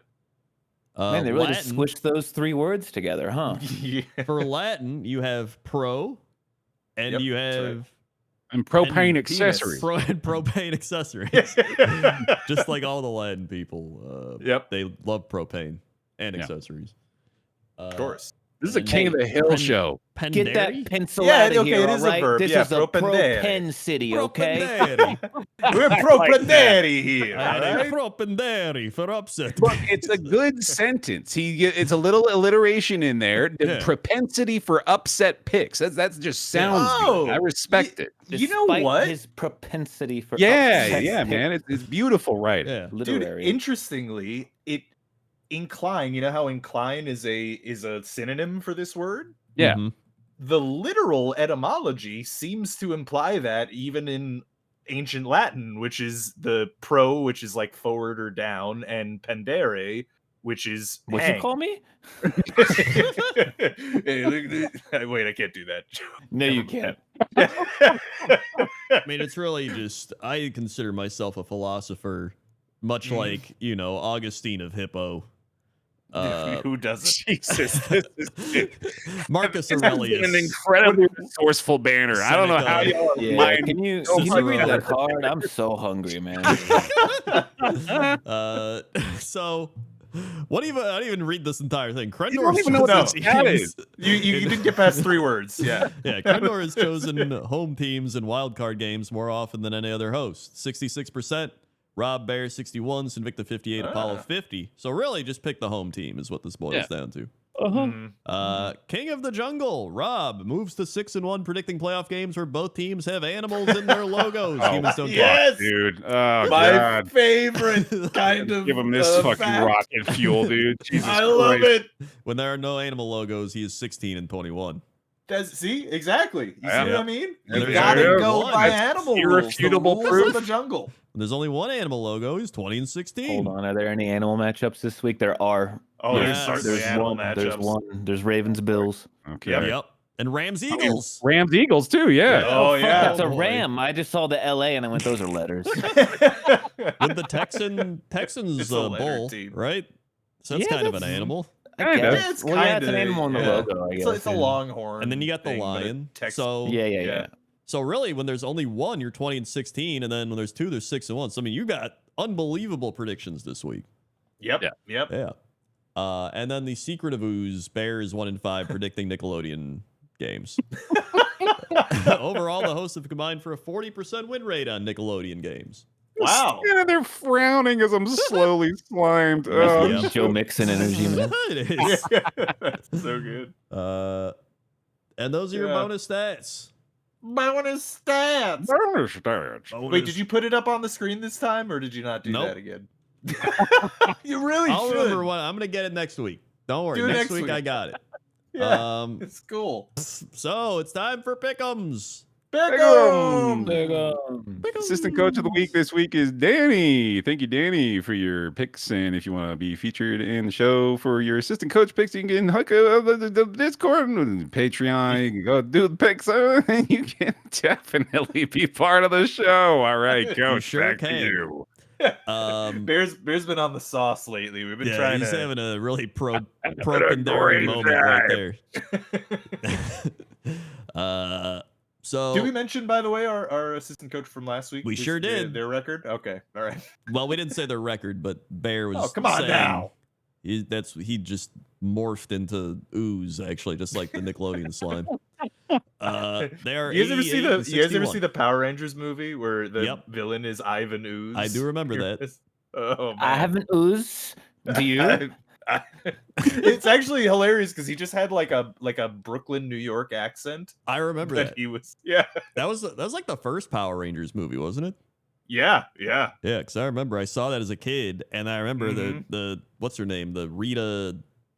Man, they really Latin, just switched those three words together, huh? Yeah. For Latin, you have pro, and you have and propane and accessories. and propane accessories. Just like all the Latin people. They love propane and accessories. Of course. This is a King of the Hill show. Get that pencil Yeah, out of okay, here, it is all a right? verb. This Yeah, is a pro-pen city, okay? We're propendary here. I had a Right? propendary for upset. Look, it's a good sentence. It's a little alliteration in there. The propensity for upset picks. That just sounds good. I respect it. You know Despite what? his propensity for Yeah, upset man. It's beautiful, right? Yeah. literary. Dude, interestingly, incline, you know how incline is a synonym for this word? Yeah. Mm-hmm. The literal etymology seems to imply that even in ancient Latin, which is the pro, which is like forward or down, and pendere, which is What hang. you call me? Hey, wait, I can't do that. No, you can't. I mean, it's really just, I consider myself a philosopher, much like, Augustine of Hippo. Who doesn't? Jesus, Marcus This has Aurelius. been an incredibly resourceful banner. I don't know how y'all Yeah, can you read the Cicero. card? I'm so hungry, man. So, what even? I didn't even read this entire thing. Krendor don't even know what chose this stat teams- is. You didn't get past 3 words. Yeah. Yeah, Krendor has chosen home teams in wildcard games more often than any other host. 66%. Rob Bear 61, Sinvicta 58, Apollo 50. So really, just pick the home team is what this boils down to. King of the Jungle, Rob moves to 6-1, predicting playoff games where both teams have animals in their logos. Humans don't yes! Dude. Oh, My God. favorite kind of Give him this fucking fact. rocket fuel, dude. Jesus I love Christ. it. When there are no animal logos, he is 16-21. See, exactly. You see what I mean? There's You gotta only go one. by That's animal irrefutable rules. The rules proof. of the jungle. When there's only one animal logo, he's 20-16. Hold on, are there any animal matchups this week? There are. Oh, Yeah, there's certainly There's animal one. matchups. There's one. There's Ravens Bills. Okay. Yep. And Rams Eagles. Rams Eagles, too. Yeah. Oh, Fuck, yeah. that's a boy. Ram. I just saw the LA and I went, those are letters. With the Texans It's a letter bull, team. right? So that's Yeah, kind of an that's- animal. I Kinda. guess. It's Well, yeah, it's an kinda- animal in the yeah. logo, I guess. It's a longhorn. And then you got the thing, but it lion. text- So Yeah. So really, when there's only one, you're 20-16, and then when there's two, there's 6-1. So I mean, you got unbelievable predictions this week. Yep. Yeah. Yep. Yeah. And then the secret of ooze, Bear is 1-5 predicting Nickelodeon games. Overall, the hosts have combined for a 40% win rate on Nickelodeon games. Wow. Yeah, they're frowning as I'm slowly slimed. Yeah. Joe Mixon energy, man. It is. That's so good. And those are your Yeah. bonus stats. Bonus stats. Bonus. Wait, did you put it up on the screen this time, or did you not do Nope. that again? You really I'll should. remember what I'm gonna get it next week. Don't worry. Do it Next next week week. I got it. Yeah, it's cool. So it's time for pick'ems. Assistant coach of the week this week is Danny. Thank you, Danny, for your picks. And if you want to be featured in the show for your assistant coach picks, you can hook up the Discord and Patreon. You can go do the picks, and you can definitely be part of the show. All right, coach, sure back can. to you. Bear's been on the sauce lately. We've been trying he's to. having a really pro-Darren moment right there. So Did we mention, by the way, our assistant coach from last week? We sure did. Their record? Okay. All right. Well, we didn't say their record, but Bear was. Oh, come on saying now. He just morphed into ooze, actually, just like the Nickelodeon slime. They are. You guys ever see the 61. Power Rangers movie where the Yep. villain is Ivan Ooze? I do remember that. Oh, man. I have an ooze. Do you? It's actually hilarious because he just had like a Brooklyn, New York accent. I remember that. He was That was like the first Power Rangers movie, wasn't it? yeah. Yeah, because I remember I saw that as a kid, and I remember the what's her name, the Rita,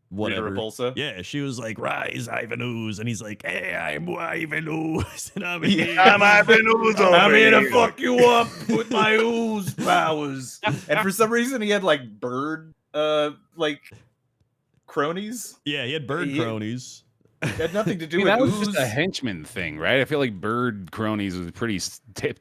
whatever. Rita Repulsa. Yeah, she was like, "Rise, Ivan Ooze," and he's like, "Hey, I'm Ivan Ooze, and I'm I'm Ivan Ooze. I'm here to fuck you up with my ooze powers." And for some reason, he had like bird, like cronies. Yeah, he had bird cronies. It had nothing to do Dude, with that was ooze. just a henchman thing, right? I feel like bird cronies was pretty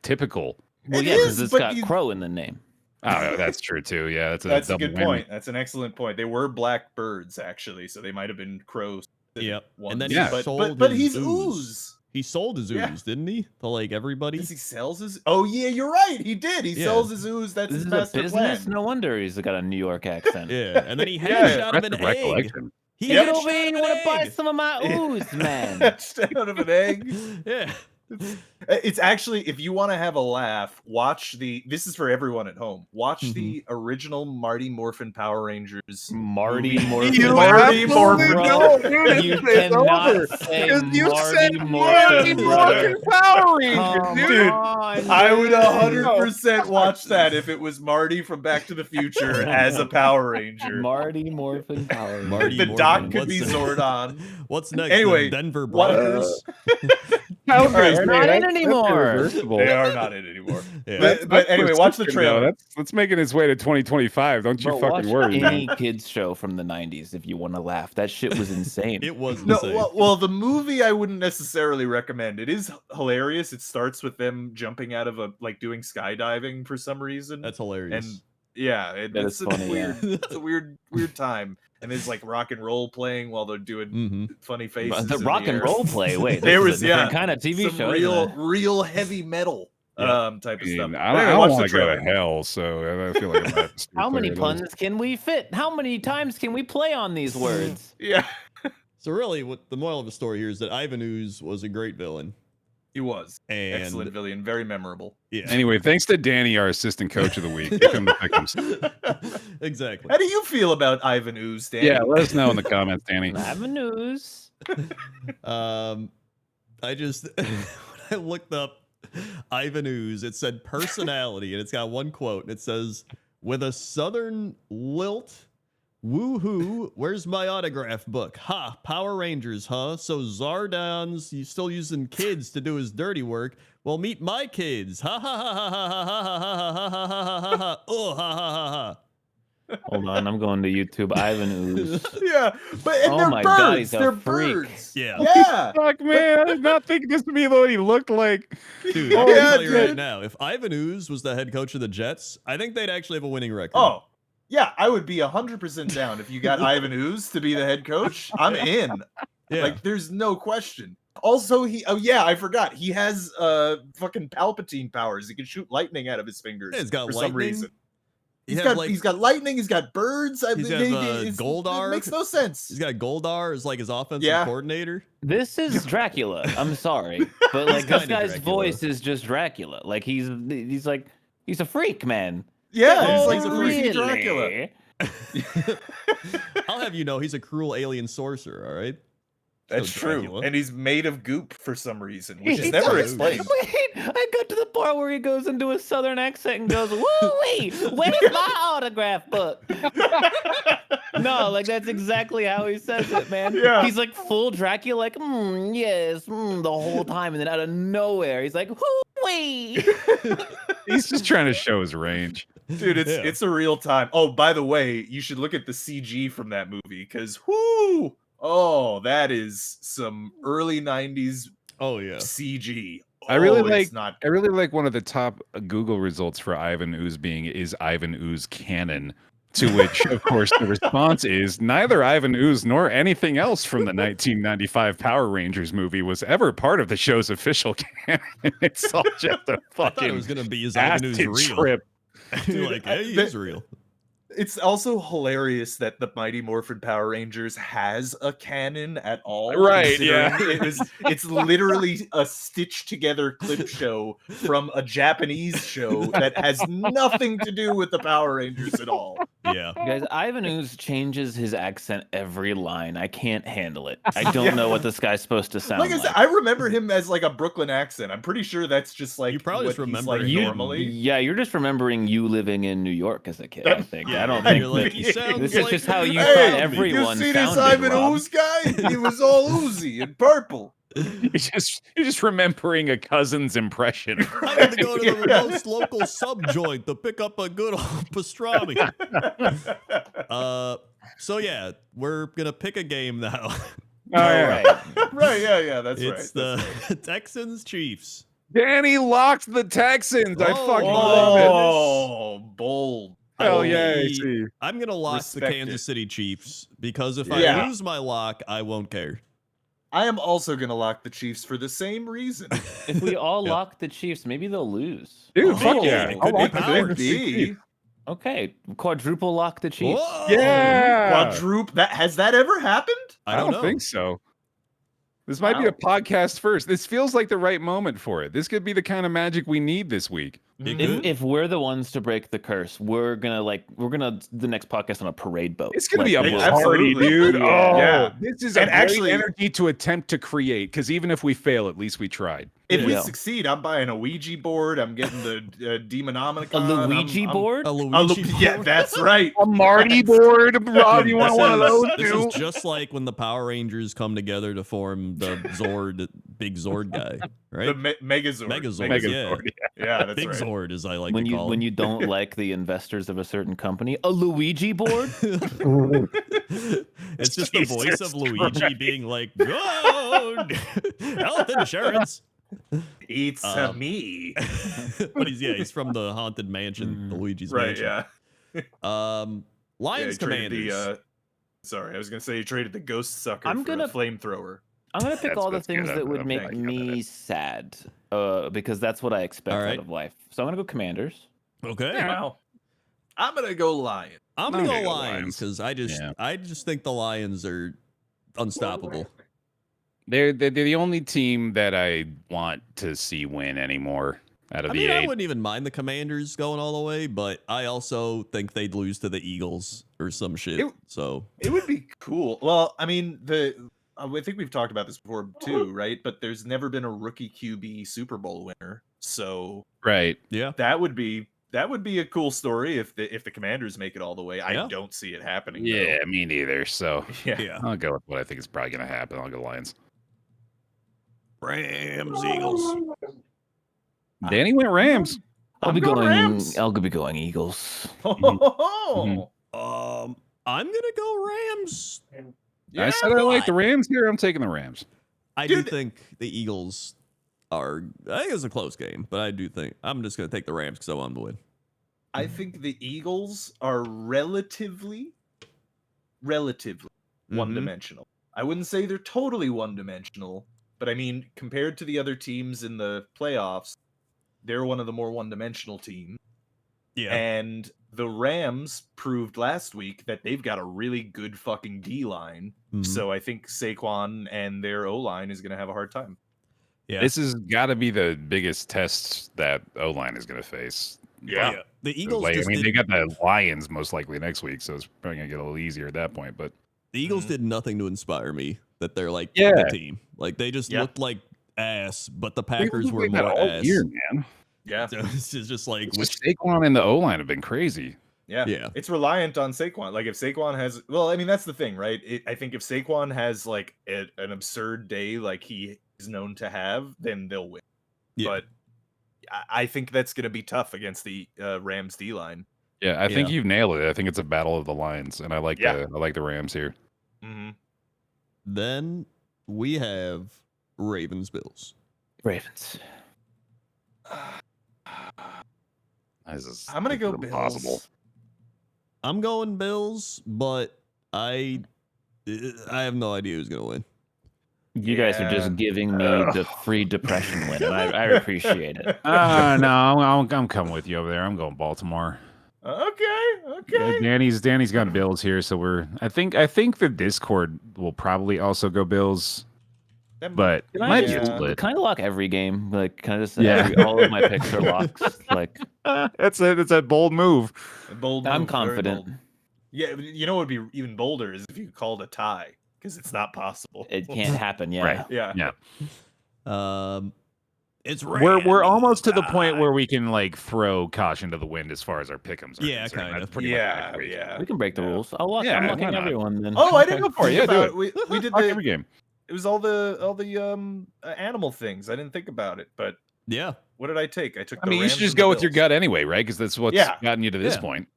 typical. Well, It yeah, because is, it's but got you- crow in the name. Oh, that's true too. Yeah, that's a That's a double good whammy. point. That's an excellent point. They were black birds, actually, so they might have been crows. Yep. Ones. And then Yeah. he sold but his he's ooze. ooze. He sold his ooze, Yeah. didn't he? To like everybody. Does he sells his? Oh yeah, you're right. He did. He Yeah. sells his ooze. That's This his is a master business? plan. No wonder he's got a New York accent. Yeah, and then he Yeah. shot him an Impressive egg. recollection. He Get Yep. over here, you want to buy some of my Yeah. ooze, man. Hatched out of an egg. Yeah. It's actually, if you want to have a laugh, watch this is for everyone at home. Watch the original Marty Morphin Power Rangers. Marty movie. Morphin. You Marty absolutely Morphin. don't, dude. You It's over. cannot say 'Cause you Marty said Marty Morphin, brother. Morphin Power Rangers, Come dude. Dude, on, I would dude. 100% watch that if it was Marty from Back to the Future as a Power Ranger. Marty Morphin Power. Rangers. Marty The Morphin. Doc could What's be the- Zordon. What's next? Anyway, The Denver what- Broncos. They're not in anymore. They are not in anymore. Yeah. But anyway, watch the trailer. That's making its way to 2025. Don't you Bro, fucking watch worry, man. any kids show from the 90s if you want to laugh. That shit was insane. It was No, insane. well, the movie I wouldn't necessarily recommend. It is hilarious. It starts with them jumping out of doing skydiving for some reason. That's hilarious. And yeah, That it's is a funny, weird, it's a weird time. And there's like rock and roll playing while they're doing Mhm. funny faces. the in rock and air. roll play. Wait, There this was, is a different yeah, kind of TV Some show. real heavy metal type of I stuff. mean, But I anyway, don't watch want the to go to trailer. hell, so I feel like I'm gonna have to steer How many clear of those. puns can we fit? How many times can we play on these words? Yeah, So really, what the moral of the story here is that Ivan Ooze was a great villain, he was and excellent villain, very memorable. yeah, Anyway, thanks to Danny, our assistant coach of the week. Pick him the pick'ems. exactly. How do you feel about Ivan Ooze, Dan? Yeah, let us know in the comments, Danny. Avenues. I just when I looked up Ivan Ooze, it said personality, and it's got one quote, and it says, "With a southern lilt, woohoo, where's my autograph book? Ha, Power Rangers, huh? So Zardon's you still using kids to do his dirty work? Well, meet my kids. Ha ha ha ha ha ha ha ha ha ha ha ha ha. Oh ha ha ha ha." Hold on, I'm going to YouTube. Avenues. Yeah, but and Oh they're my birds. God, he's a they're freak. birds. Yeah. Yeah. Fuck, man. I did not think this would be what he looked like. Dude, I'm Yeah, gonna tell you dude. right now, if Ivan Ooze was the head coach of the Jets, I think they'd actually have a winning record. Oh, yeah. I would be 100% down if you got Ivan Ooze to be the head coach. I'm in. yeah. Like, there's no question. Also, I forgot. He has fucking Palpatine powers. He can shoot lightning out of his fingers Yeah, he's got for some lightning. reason. He's He's got lightning. He's got birds. He's got, Goldar. It makes no sense. He's got Goldar as like his offensive Yeah. coordinator. This is Dracula. I'm sorry, but like It's this kinda guy's Dracula. voice is just Dracula. Like he's a freak, man. Yeah, Oh, he's like a freaky really? Dracula. I'll have you know he's a cruel alien sorcerer, all right? That's So true. Dracula. And he's made of goop for some reason, which is He never does. explained. Wait, I got to the part where he goes into a southern accent and goes, "Woo wee, where's my autograph book?" No, like that's exactly how he says it, man. Yeah. He's like full Dracula, like, yes, the whole time. And then out of nowhere, he's like, wait. He's just trying to show his range. Dude, it's a real time. Oh, by the way, you should look at the CG from that movie because that is some early 90s Oh yeah. CG. I really it's like not I really like one of the top Google results for Ivan Ooze being is Ivan Ooze canon? To which, of course, the response is neither Ivan Ooze nor anything else from the 1995 Power Rangers movie was ever part of the show's official canon. It's all just a I thought fucking it was gonna be his Ivan Ooze acid real. trip. Dude, Like, hey, he's real. It's also hilarious that the Mighty Morphin Power Rangers has a canon at all. Right, yeah. considering it's literally a stitched together clip show from a Japanese show that has nothing to do with the Power Rangers at all. Yeah. Guys, Ivan Ooze changes his accent every line. I can't handle it. I don't know what this guy's supposed to sound Like like. I said, I remember him as like a Brooklyn accent. I'm pretty sure that's just like You probably what just he's remember like him. normally. Yeah, you're just remembering you living in New York as a kid, I think. Yeah, I don't you're think like, that- he sounds this is like just how you Hey, thought everyone you see this sounded, Ivan Rob. Ooze guy? He was all oozy and purple. You're just remembering a cousin's impression. I had to go to the Yeah. most local sub joint to pick up a good old pastrami. So yeah, we're gonna pick a game now. Oh, yeah. Right. Right, yeah, that's It's right. the Texans Chiefs. Danny locked the Texans. I Oh, fucking my love it. Oh, bold. Hell will yeah, I be- see. I'm gonna lock Respect the Kansas it. City Chiefs because if Yeah. I lose my lock, I won't care. I am also going to lock the Chiefs for the same reason. If we all Yep. lock the Chiefs, maybe they'll lose. Dude, Oh, fuck yeah. it I'll could be lock the powers. Kansas City Chiefs. Okay, quadruple lock the Chiefs. Whoa! Yeah. Quadruple. Has that ever happened? I don't know. think so. This might be a podcast first. This feels like the right moment for it. This could be the kind of magic we need this week. It Mhm. could. If we're the ones to break the curse, we're gonna the next podcast on a parade boat. It's gonna Like, be a we'll- party, Absolutely. dude. Yeah. Oh, Yeah. this is And a great actually- energy to attempt to create. Because even if we fail, at least we tried. If we Yeah. succeed, I'm buying a Ouija board. I'm getting the Demonomicon. a Luigi board. A A Luigi yeah, board? that's right. A Marty board, Rob. You want This one of is- those This too? is just like when the Power Rangers come together to form the Zord, big Zord guy, right? The Megazord. Megazord, Megazord, Yeah, that's Big right. Zord, as I like when to you call when him. you don't like the investors of a certain company, a Luigi board. It's just the voice Jesus of Luigi being like, "Go health insurance." It's Um, me. But he's from the haunted mansion, the Luigi's Right, mansion. yeah. Lions Yeah, he traded Commanders. Sorry, I was gonna say he traded the ghost sucker I'm for a gonna- flamethrower. I'm gonna pick That's all the what's good. things that would I'm make thinking me sad, because that's what I expect All right. out of life. So I'm gonna go Commanders. Okay. Wow. I'm gonna go Lion. I'm gonna I'm go gonna go Lions because I just think the Lions are unstoppable. They're the only team that I want to see win anymore out of I the mean, I eight. wouldn't even mind the Commanders going all the way, but I also think they'd lose to the Eagles or some shit. It- So It would be cool. Well, I mean, I think we've talked about this before too, right? But there's never been a rookie QB Super Bowl winner, so Right. yeah, that would be a cool story if the Commanders make it all the way. Yeah. I don't see it happening. though. Yeah, me neither. So yeah. yeah. I'll go with what I think is probably going to happen. I'll go Lions. Rams, Eagles. Danny went Rams. I'll be I'm going going. Rams. I'll be going Eagles. Oh, I'm gonna go Rams. yeah, I said I like the Rams here. I'm taking the Rams. I do Dude. think the Eagles are. I think it's a close game, but I do think I'm just gonna take the Rams because I want them to win. I think the Eagles are relatively Mm-hmm. one-dimensional. I wouldn't say they're totally one-dimensional, but I mean, compared to the other teams in the playoffs, they're one of the more one-dimensional teams. Yeah. And the Rams proved last week that they've got a really good fucking D line. Mhm. So I think Saquon and their O line is going to have a hard time. Yeah. This has got to be the biggest test that O line is going to face. Yeah. The Eagles Like, I just mean, did, they got the Lions most likely next week, so it's probably going to get a little easier at that point. But the Eagles Mhm. did nothing to inspire me that they're like Yeah. the team. Like they just Yeah. looked like ass, but the they Packers were look like that more all ass. year, man. Yeah. So it's just like It's which just Saquon and the O line have been crazy. Yeah. Yeah. It's reliant on Saquon. Like if Saquon has, well, I mean, that's the thing, right? I think if Saquon has like an absurd day like he is known to have, then they'll win. Yeah. But I think that's going to be tough against the Rams D line. Yeah, I think Yeah. you've nailed it. I think it's a battle of the lines, and I like Yeah. the Rams here. Mm-hmm. Then we have Ravens Bills. Ravens. I'm gonna go impossible. Bills. I'm going Bills, but I have no idea who's gonna win. You guys are Yeah. just giving me the free depression win, and I appreciate it. No, I'm coming with you over there. I'm going Baltimore. Okay. Danny's got Bills here, so I think the Discord will probably also go Bills, but it might be a split. Kind of lock every game. Like, kind of just Yeah. all of my picks are locks. Like, it's a bold move. Bold. I'm move, very confident. bold. Yeah, you know what would be even bolder is if you called a tie, because it's not possible. It can't happen. Yeah. Right. Yeah. It's We're almost to the point where we can like throw caution to the wind as far as our pick'ems are Yeah, concerned. kind That's of. pretty much Yeah, accurate. yeah. We can break the Yeah. rules. I'm Yeah, why locking not? everyone then. Oh, I didn't go for Yeah, do it. We did Lock the every game. It was all the animal things. I didn't think about it, but Yeah. what did I take? I took. I the mean, you Rams should just and the go with your Bills. gut anyway, right? Because that's what's Yeah. gotten you to this Yeah. point.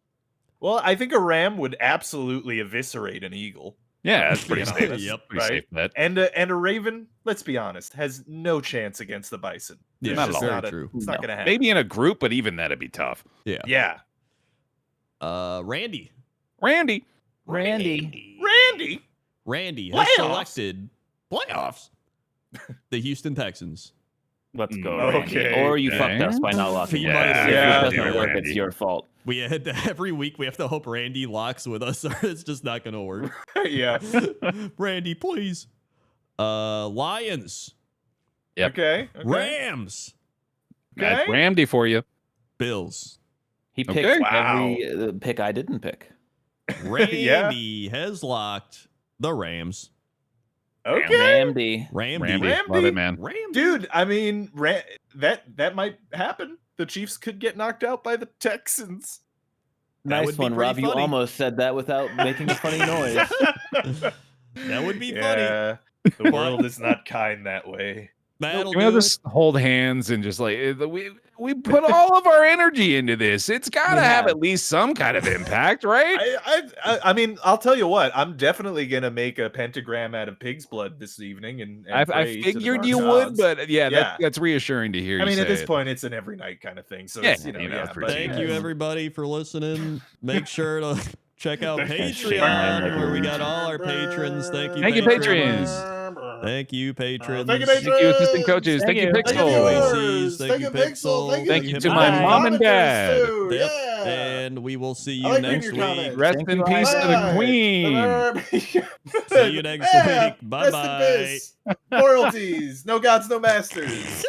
Well, I think a ram would absolutely eviscerate an eagle, Yeah, that's pretty You know, safe. that's Yep. Pretty right. safe bet. and a raven. Let's be honest, has no chance against the bison. Yeah, There's not just at all. very not true. It's not No. going to happen. Maybe in a group, but even that'd be tough. Yeah. Yeah. Randy. Randy. Randy. Randy has Playoffs? selected playoffs. The Houston Texans. Let's go, Mm, Randy. okay. Or you Okay. fucked us by not locking. He it. might have. If Yeah, it doesn't yeah, work, Randy. it's your fault. We had every week we have to hope Randy locks with us, or it's just not gonna work. Yeah. Randy, please. Lions. Yep. Okay. Rams. That's Okay. Randy for you. Bills. He picked Okay. every pick I didn't pick. Randy has locked the Rams. Okay. Randy. Randy. Love it, man. Randy. Dude, I mean, that might happen. The Chiefs could get knocked out by the Texans. That Nice would be one, pretty Rob. You funny. almost said that without making a funny noise. That would be funny. Yeah, the world is not kind that way. That'll Can we all do it. just hold hands and just like we put all of our energy into this? It's got to We have have. at least some kind of impact, right? I mean, I'll tell you what. I'm definitely gonna make a pentagram out of pig's blood this evening, and I pray to the figured you dark would, gods. but yeah, Yeah. that's reassuring to hear. I you mean, at say this it. point, it's an every night kind of thing. So Yeah, it's, you know, yeah. it's But, routine. Thank you, everybody, for listening. Make sure to check out Shame Patreon, where we got all our patrons. Thank you, Thank you, patrons. Thank you, patrons. Thank you, Thank you, assistant coaches. Thank you, Thank you. Pixel. Viewers. Thank you, Pixel. Thank you to Hip my Hop. mom and dad. Yep. And we will see you I like next reading your week. comments. Rest Thank in you, peace to the Bye. queen. See you next week. Bye-bye. Royalties. No gods, no masters.